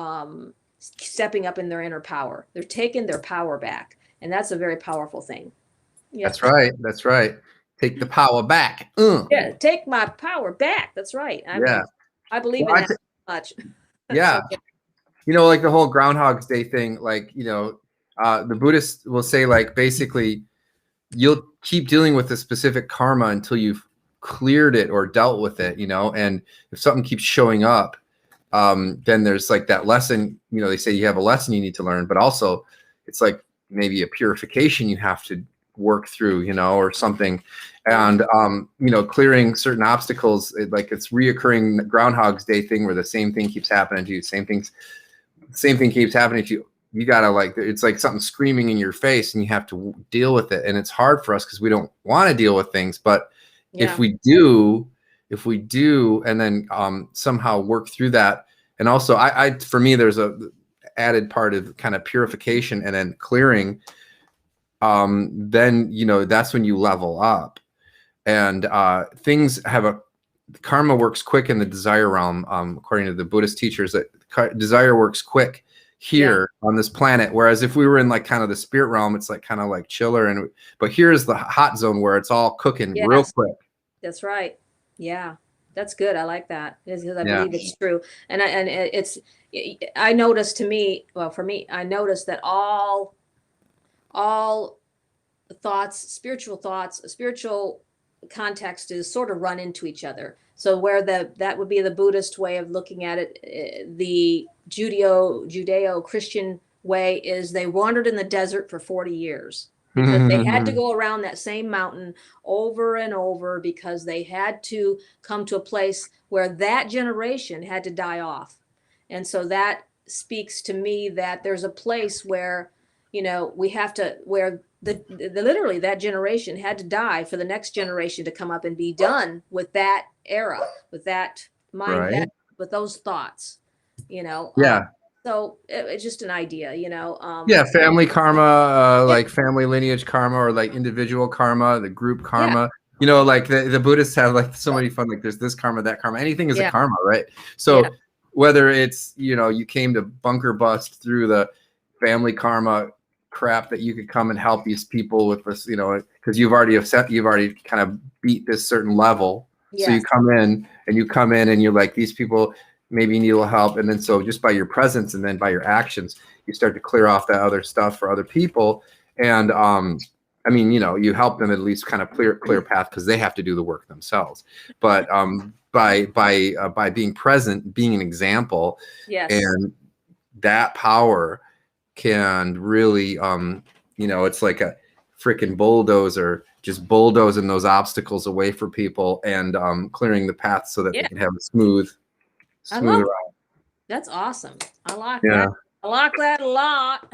stepping up in their inner power. They're taking their power back, and that's a very powerful thing. Yeah. That's right. Take the power back. Yeah, take my power back. That's right. I believe in that much. Yeah. you know, like the whole Groundhog's Day thing, like, you know, the Buddhists will say, like, basically you'll keep dealing with a specific karma until you've cleared it or dealt with it, you know, and if something keeps showing up, then there's like that lesson, you know, they say you have a lesson you need to learn, but also it's like maybe a purification you have to work through, you know, or something. And, you know, clearing certain obstacles, like it's reoccurring Groundhog's Day thing where the same thing keeps happening to you, same thing keeps happening to you. You gotta, like, it's like something screaming in your face and you have to deal with it. And it's hard for us because we don't want to deal with things, but if we do, and then somehow work through that. And also I for me, there's a added part of kind of purification and then clearing. Then, you know, that's when you level up, and things have karma works quick in the desire realm. According to the Buddhist teachers, that desire works quick here on this planet, whereas if we were in like kind of the spirit realm, it's like kind of like chiller, but here's the hot zone where it's all cooking real quick. That's right. Yeah, that's good. I like that because I believe it's true. And I noticed, to me, well, for me, I noticed that all thoughts, spiritual context is sort of run into each other. So where that would be the Buddhist way of looking at it, the Judeo-Christian way is they wandered in the desert for 40 years because they had to go around that same mountain over and over because they had to come to a place where that generation had to die off. And so that speaks to me that there's a place where, you know, we have to, where the literally that generation had to die for the next generation to come up and be done with that era, with that mind, with those thoughts, you know. So it's just an idea, you know. Family karma, like family lineage karma, or like individual karma, the group karma. You know, like the Buddhists have like so many fun, like there's this karma, that karma, anything is a karma, right? So whether it's, you know, you came to bunker bust through the family karma crap that you could come and help these people with this, you know, because you've already kind of beat this certain level. So you come in and you're like, these people maybe need a little help. And then so just by your presence and then by your actions, you start to clear off that other stuff for other people. And I mean, you know, you help them at least kind of clear path because they have to do the work themselves. But by being present, being an example, and that power can really, you know, it's like a freaking bulldozer, just bulldozing those obstacles away for people and clearing the path so that they can have a smooth ride. That's awesome. I like that. I like that a lot.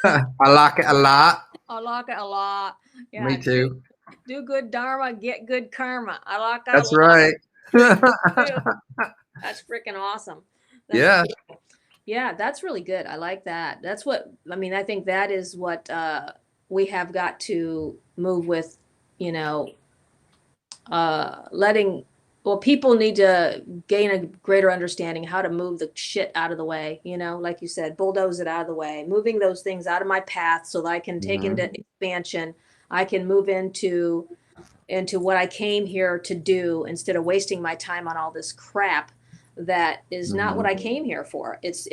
I like it a lot. I like it a lot. Yeah, me too. Do good dharma, get good karma. I like that. That's right. That's freaking awesome. Yeah, that's really good. I like that. That's what, I mean, I think that is what we have got to move with, you know, people need to gain a greater understanding how to move the shit out of the way, you know, like you said, bulldoze it out of the way, moving those things out of my path so that I can take into expansion. I can move into what I came here to do instead of wasting my time on all this crap that is not what I came here for. It's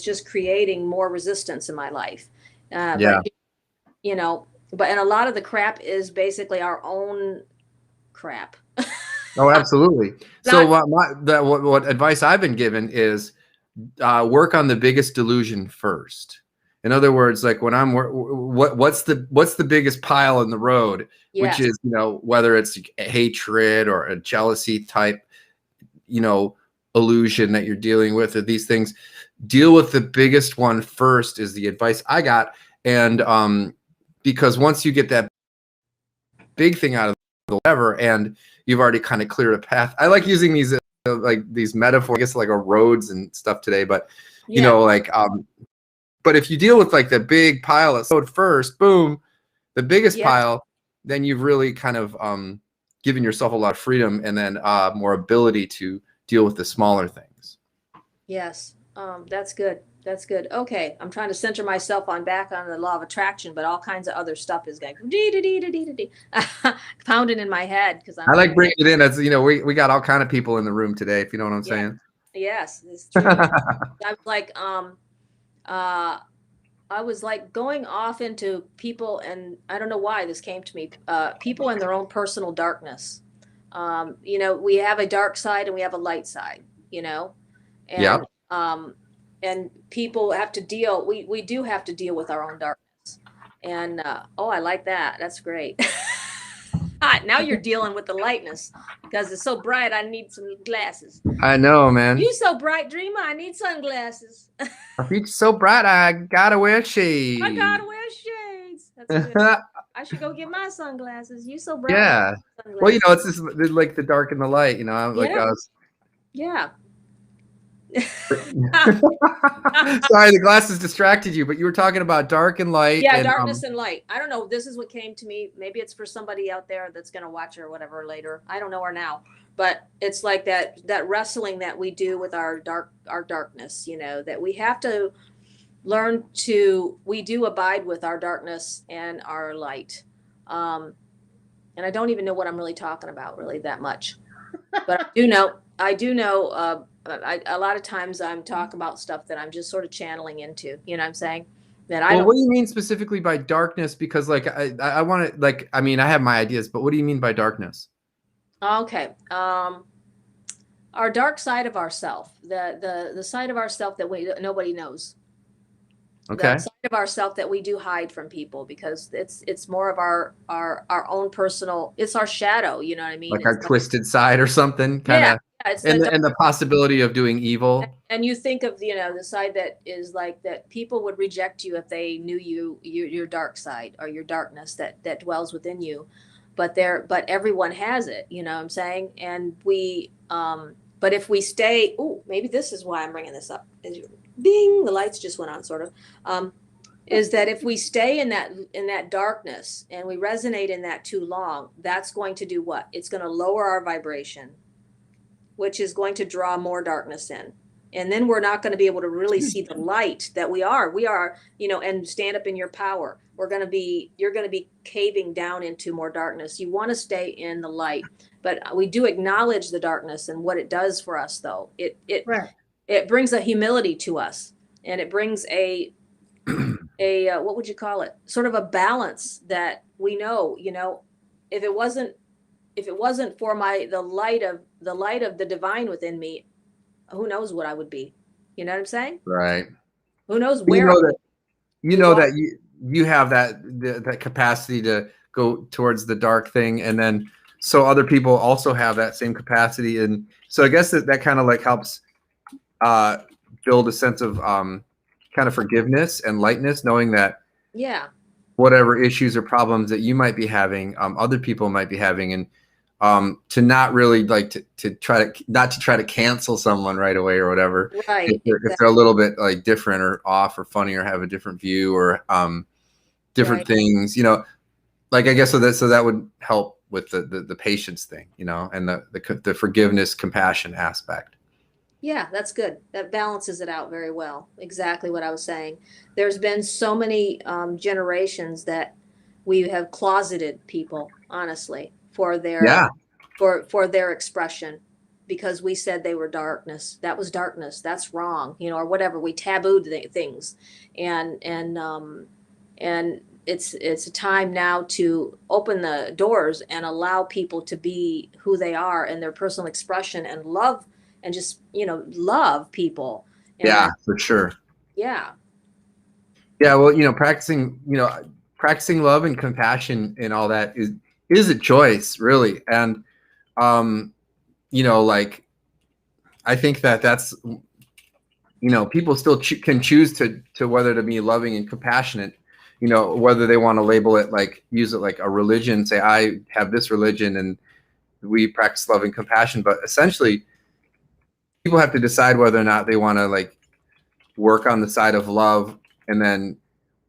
just creating more resistance in my life. But, you know, and a lot of the crap is basically our own crap. Oh, absolutely. So what advice I've been given is work on the biggest delusion first. In other words, like when I'm what's the biggest pile in the road, which is, you know, whether it's a hatred or a jealousy type, you know, illusion that you're dealing with, or these things, deal with the biggest one first is the advice I got. And because once you get that big thing out of the whatever, and you've already kind of cleared a path. I like using these like these metaphors, I guess, like a roads and stuff today, but you know, like but if you deal with like the big pile of road first, boom, the biggest pile, then you've really kind of given yourself a lot of freedom and then more ability to deal with the smaller things. Yes, that's good. That's good. Okay, I'm trying to center myself back on the law of attraction, but all kinds of other stuff is going pounding in my head because I like bringing it in. As you know, we got all kind of people in the room today. If you know what I'm saying. Yes, it's true. I was like, uh, I was like going off into people, and I don't know why this came to me. People in their own personal darkness. You know, we have a dark side and we have a light side. You know, Yep. and and people have to deal. We do have to deal with our own darkness. And oh, I like that. That's great. Ah, now you're dealing with the lightness because it's so bright. I need some glasses. I know, man. You so bright, dreamer. I need sunglasses. My future's so bright, I gotta wear I shades. gotta wear shades. That's good. I should go get my sunglasses. You so bright. Yeah. Well, you Sunglasses. know, it's just like the dark and the light. You know, I'm like, Yeah. Yeah. sorry, the glasses distracted you, but you were talking about dark and light, Yeah, and darkness and light. I don't know. This is what came to me. Maybe it's for somebody out there that's going to watch or whatever later. I don't know her now, but it's like that wrestling that we do with our darkness, you know, that we have to learn to, we do abide with our darkness and our light. And I don't even know what I'm really talking about really that much, but I do know, a lot of times I'm talking about stuff that I'm just sort of channeling into, you know what I'm saying? That I well, don't. what do you mean specifically by darkness? Because like I want to like I mean I have my ideas, but what do you mean by darkness? Okay. Our dark side of ourself, the side of ourself that nobody knows. Okay. The side of ourself that we do hide from people because it's more of our own personal. It's our shadow. You know what I mean? Like It's our twisted side or something, kind yeah, of, yeah. It's and the the possibility of doing evil. and you think of the side that is like that people would reject you if they knew your dark side or your darkness that dwells within you, but everyone has it, you know what I'm saying? And we but if we stay, oh, maybe this is why I'm bringing this up, bing, the lights just went on, sort of, is that if we stay in that darkness and we resonate in that too long, that's going to do what? It's going to lower our vibration, which is going to draw more darkness in. And then we're not going to be able to really see the light that we are, and stand up in your power. You're going to be caving down into more darkness. You want to stay in the light, but we do acknowledge the darkness and what it does for us, though. Right. It brings a humility to us, and it brings a what would you call it? Sort of a balance that we know, if it wasn't for the light of the divine within me, who knows what I would be? You know what I'm saying? Right. Who knows You where I know would that you be know lost. that you have that capacity to go towards the dark thing, and then so other people also have that same capacity, and so I guess that kind of like helps build a sense of kind of forgiveness and lightness, knowing that Yeah. whatever issues or problems that you might be having, other people might be having, and to not really like to try to not to try to cancel someone right away or whatever Right. if they're a little bit like different or off or funny or have a different view or different Right. things, like I guess so that would help with the patience thing, and the forgiveness compassion aspect. Yeah, that's good. That balances it out very well. Exactly what I was saying. There's been so many generations that we have closeted people, honestly, for their Yeah. for their expression, because we said they were darkness. That was darkness. That's wrong, or whatever. We tabooed things, and it's a time now to open the doors and allow people to be who they are in their personal expression and love and just love people. Yeah, And for sure. yeah. Yeah, well, practicing love and compassion and all that is a choice, really. And like I think that's people still can choose to whether to be loving and compassionate, whether they want to label it, like use it like a religion, say I have this religion and we practice love and compassion, but essentially people have to decide whether or not they want to like work on the side of love, and then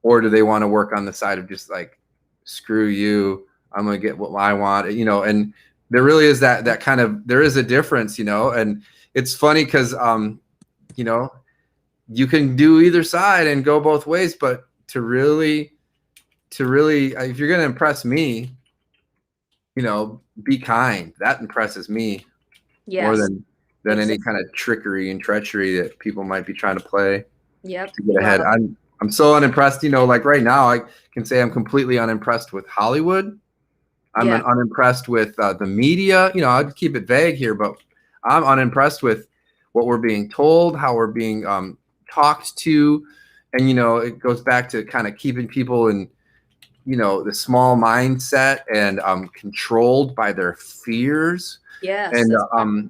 or do they want to work on the side of just like screw you, I'm gonna get what I want, and there really is that kind of, there is a difference, and it's funny because you can do either side and go both ways, but to really if you're going to impress me, be kind. That impresses me more Yes. than than any kind of trickery and treachery that people might be trying to play Yep. to get ahead. Well, I'm so unimpressed, like right now I can say I'm completely unimpressed with Hollywood. I'm yeah. unimpressed with the media. I'd keep it vague here, but I'm unimpressed with what we're being told, how we're being talked to. And, it goes back to kind of keeping people in, the small mindset and controlled by their fears. Yes. And That's right.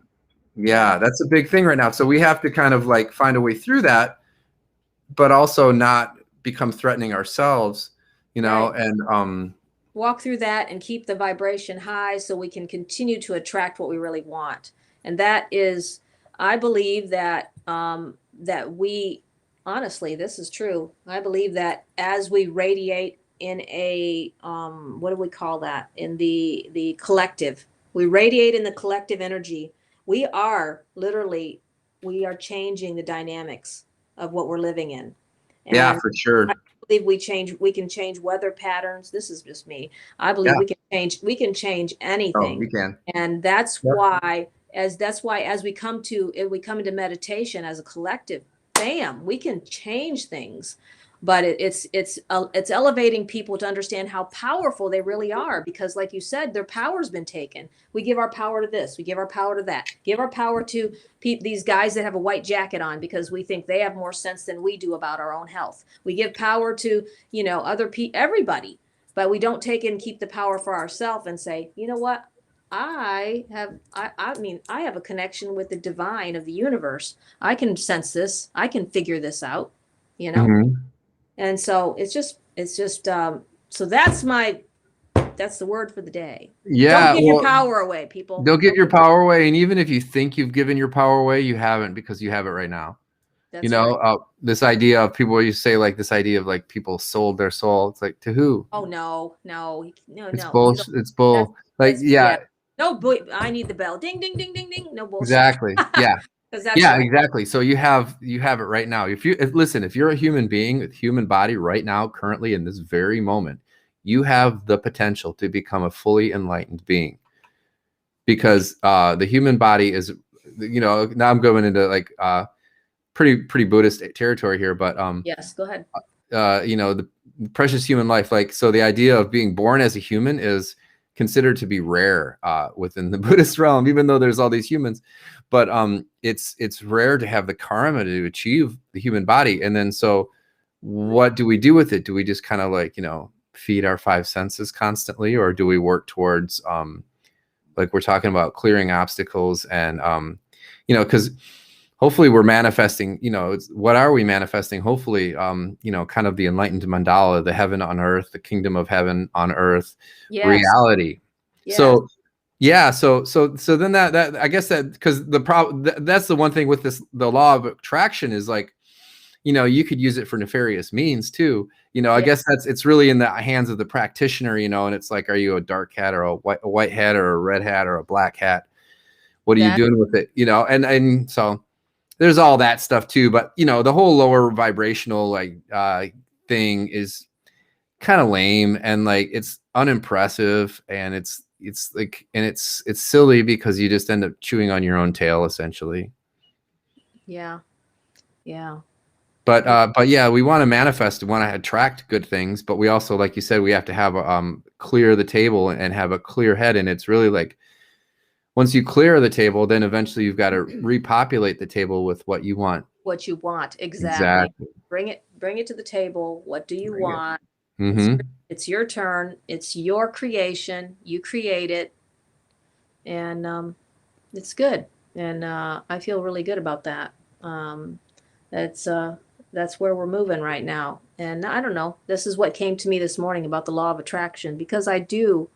yeah, that's a big thing right now. So we have to kind of like find a way through that, but also not become threatening ourselves, Right. and Walk through that and keep the vibration high so we can continue to attract what we really want. And that is, I believe that that we honestly, this is true. I believe that as we radiate in a what do we call that? In the collective. We radiate in the collective energy. We are literally we are changing the dynamics of what we're living in. yeah, And for sure. I believe we can change weather patterns. This is just me. I believe Yeah. we can change Oh, anything. we can. And that's Yep. why as we come to if we come into meditation as a collective, bam, we can change things. But it's elevating people to understand how powerful they really are, because like you said, their power's been taken. We give our power to this, we give our power to that, give our power to these guys that have a white jacket on because we think they have more sense than we do about our own health. We give power to, other people, everybody, but we don't take and keep the power for ourselves and say, you know what? I mean, I have a connection with the divine of the universe. I can sense this. I can figure this out, you know? Mhm. And so so that's the word for the day. Don't Yeah, give your well, power away, people. don't give Don't your give your, power away, and even if you think you've given your power away, you haven't, because you have it right now. that's right. This idea of people, you say like this idea of like people sold their soul. It's like, to who? Oh no, no, no, It's no. You don't. It's That's bull. Like, yeah. yeah, No, boy, I need the bell. Ding, ding, ding, ding, ding. No bullshit. exactly. Yeah. Because that's Yeah, right. exactly. So you have it right now. Listen, if you're a human being with human body right now, currently in this very moment, you have the potential to become a fully enlightened being, because the human body is, now I'm going into like pretty Buddhist territory here, but Yes, go ahead. the precious human life. Like, so the idea of being born as a human is considered to be rare within the Buddhist realm, even though there's all these humans. But it's rare to have the karma to achieve the human body. And then so what do we do with it? Do we just kind of like, feed our five senses constantly, or do we work towards like we're talking about clearing obstacles and because hopefully we're manifesting, what are we manifesting? Hopefully, kind of the enlightened mandala, the heaven on earth, the kingdom of heaven on earth Yes, reality. yes, So yeah, so then that I guess that, because the problem, that's the one thing with the law of attraction is like, you could use it for nefarious means too. I yeah, guess it's really in the hands of the practitioner, and it's like, are you a dark hat or a white hat or a red hat or a black hat? What are you that, doing with it? And so there's all that stuff too. But the whole lower vibrational like thing is kind of lame, and like it's unimpressive, and it's like, and it's silly, because you just end up chewing on your own tail essentially. yeah, yeah, But yeah, we want to manifest, we want to attract good things, but we also, like you said, we have to have clear the table and have a clear head. And it's really like, once you clear the table, then eventually you've got to repopulate the table with what you want. what you want. Exactly. Exactly. Bring it to the table. What do you Bring it. want? It's Mm-hmm. it's your turn. It's your creation. You create it. And it's good. And I feel really good about that. That's that's where we're moving right now. And I don't know. This is what came to me this morning about the law of attraction, because I do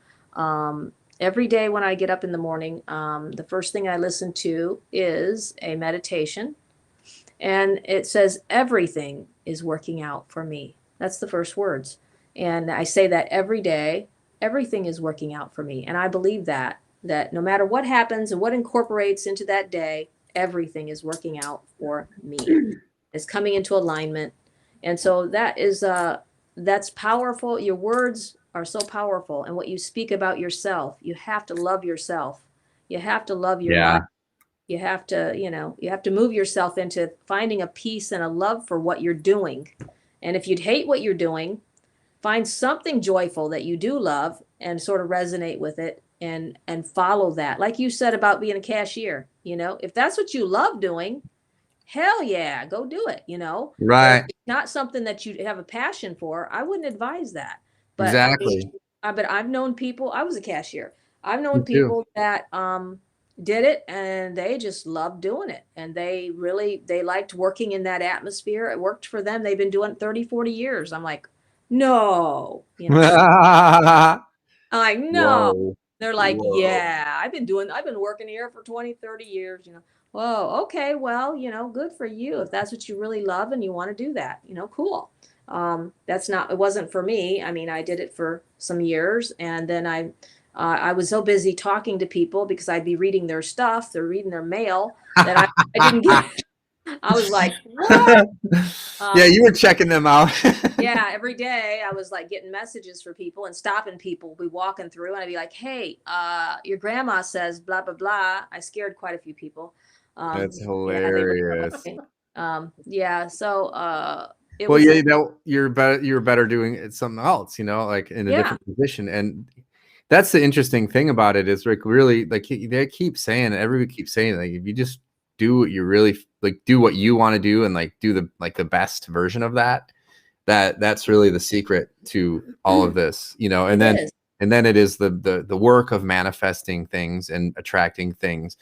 every day when I get up in the morning. The first thing I listen to is a meditation, and it says everything is working out for me. That's the first words, and I say that every day. Everything is working out for me, and I believe that no matter what happens and what incorporates into that day, everything is working out for me. It's coming into alignment. And so that's powerful. Your words are so powerful, and what you speak about yourself. You have to love yourself. You have to love your life. Yeah. You have to, you have to move yourself into finding a peace and a love for what you're doing. And if you'd hate what you're doing, find something joyful that you do love and sort of resonate with it and follow that. Like you said about being a cashier, if that's what you love doing, hell yeah, go do it, But if Right. it's not something that you have a passion for, I wouldn't advise that. But Exactly. but I've known people, I was a cashier. I've known Me too. people that did it and they just loved doing it. And they liked working in that atmosphere. It worked for them. They've been doing it 30, 40 years. I'm like, no, I'm like, no. Whoa. They're like, Whoa. yeah, I've been working here for 20, 30 years, Whoa, okay, well, good for you. If that's what you really love and you want to do that, cool. It wasn't for me. I mean, I did it for some years and then I was so busy talking to people because I'd be reading their stuff, they're reading their mail that I didn't get, I was like, what? Yeah, you were checking them out. Yeah, every day I was like getting messages for people and stopping people, be walking through and I'd be like, hey, your grandma says blah, blah, blah. I scared quite a few people. That's Yeah, they were hilarious. yeah, so it Well, was yeah, you're better doing it something else, like in a yeah, different position. And that's the interesting thing about it is like really like they keep saying, everybody keeps saying like if you just do what you really like, do what you want to do and like do the best version of that's really the secret to all of this, and it then is. it is the work of manifesting things and attracting things.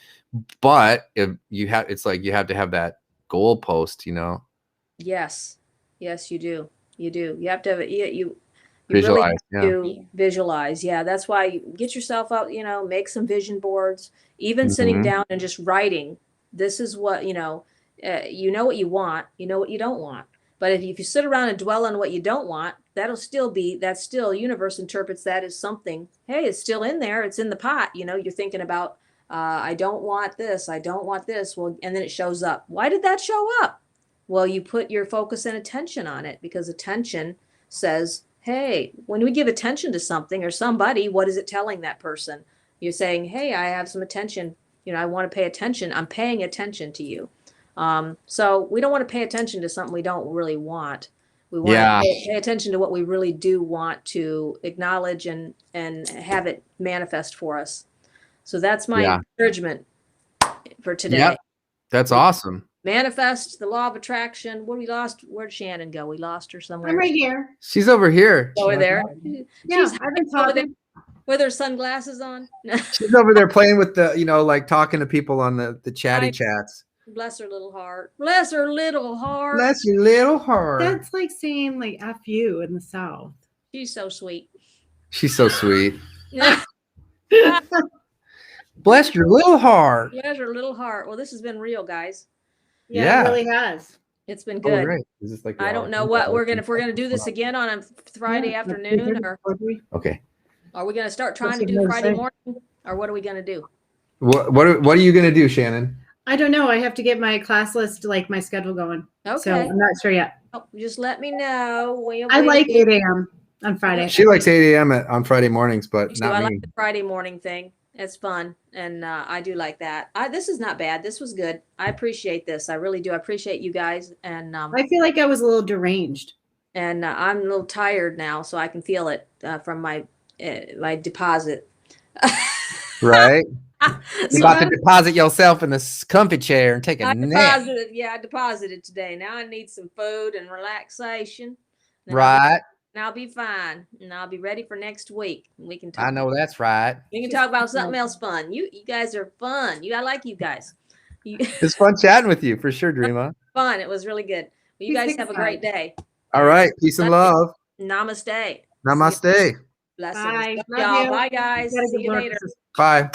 But if it's like you have to have that goalpost, Yes. Yes, you do. You do. You have to have it. You really visualize. have Yeah. to visualize. Yeah, that's why you get yourself out, make some vision boards, even sitting Mhm. down and just writing. This is what, you know what you want, you know what you don't want. But if you sit around and dwell on what you don't want, that's still universe interprets that as something. Hey, it's still in there. It's in the pot. You're thinking about, I don't want this. I don't want this. Well, and then it shows up. Why did that show up? Well, you put your focus and attention on it because attention says, hey, when we give attention to something or somebody, what is it telling that person? You're saying, hey, I have some attention. I want to pay attention. I'm paying attention to you. So we don't want to pay attention to something we don't really want. We want Yeah. to pay attention to what we really do want to acknowledge and have it manifest for us. So that's my encouragement for today. Yep. That's awesome. Manifest the law of attraction. Where'd Shannon go? We lost her somewhere. I'm right here. She's over here. Over there. Yeah, She's I've been over there talking. with her sunglasses on. She's over there playing with the, like talking to people on the chatty chats. Bless her little heart. Bless her little heart. Bless your little heart. That's like saying like F you in the South. She's so sweet. She's so sweet. Bless your little heart. Bless her little heart. Well, this has been real, guys. Yeah, it really has. It's been good. Oh, right. Is this like I don't know what if we're gonna do this again on a Friday afternoon, or okay. Are we gonna start trying to do Friday morning, or what are we gonna do? What are you gonna do, Shannon? I don't know. I have to get my class list, like my schedule going. Okay. So I'm not sure yet. Oh, just let me know. I like 8 a.m. on Friday. She likes 8 a.m. on Friday mornings, but not me. I like the Friday morning thing. It's fun, and I do like that. This is not bad. This was good. I appreciate this. I really do. I appreciate you guys, and I feel like I was a little deranged. And I'm a little tired now, so I can feel it from my deposit. Right. You're about to deposit yourself in this comfy chair and take a nap. I deposited today. Now I need some food and relaxation. Right. And I'll be fine. And I'll be ready for next week. We can talk. I know that's right. We can talk about something else fun. You guys are fun. I like you guys. It's fun chatting with you for sure, Dreama. Fun. It was really good. Well, you guys have a great day. All right. Peace and love. Namaste. Namaste. Blessings. Bye. Y'all. Bye, guys. See you later. Bye.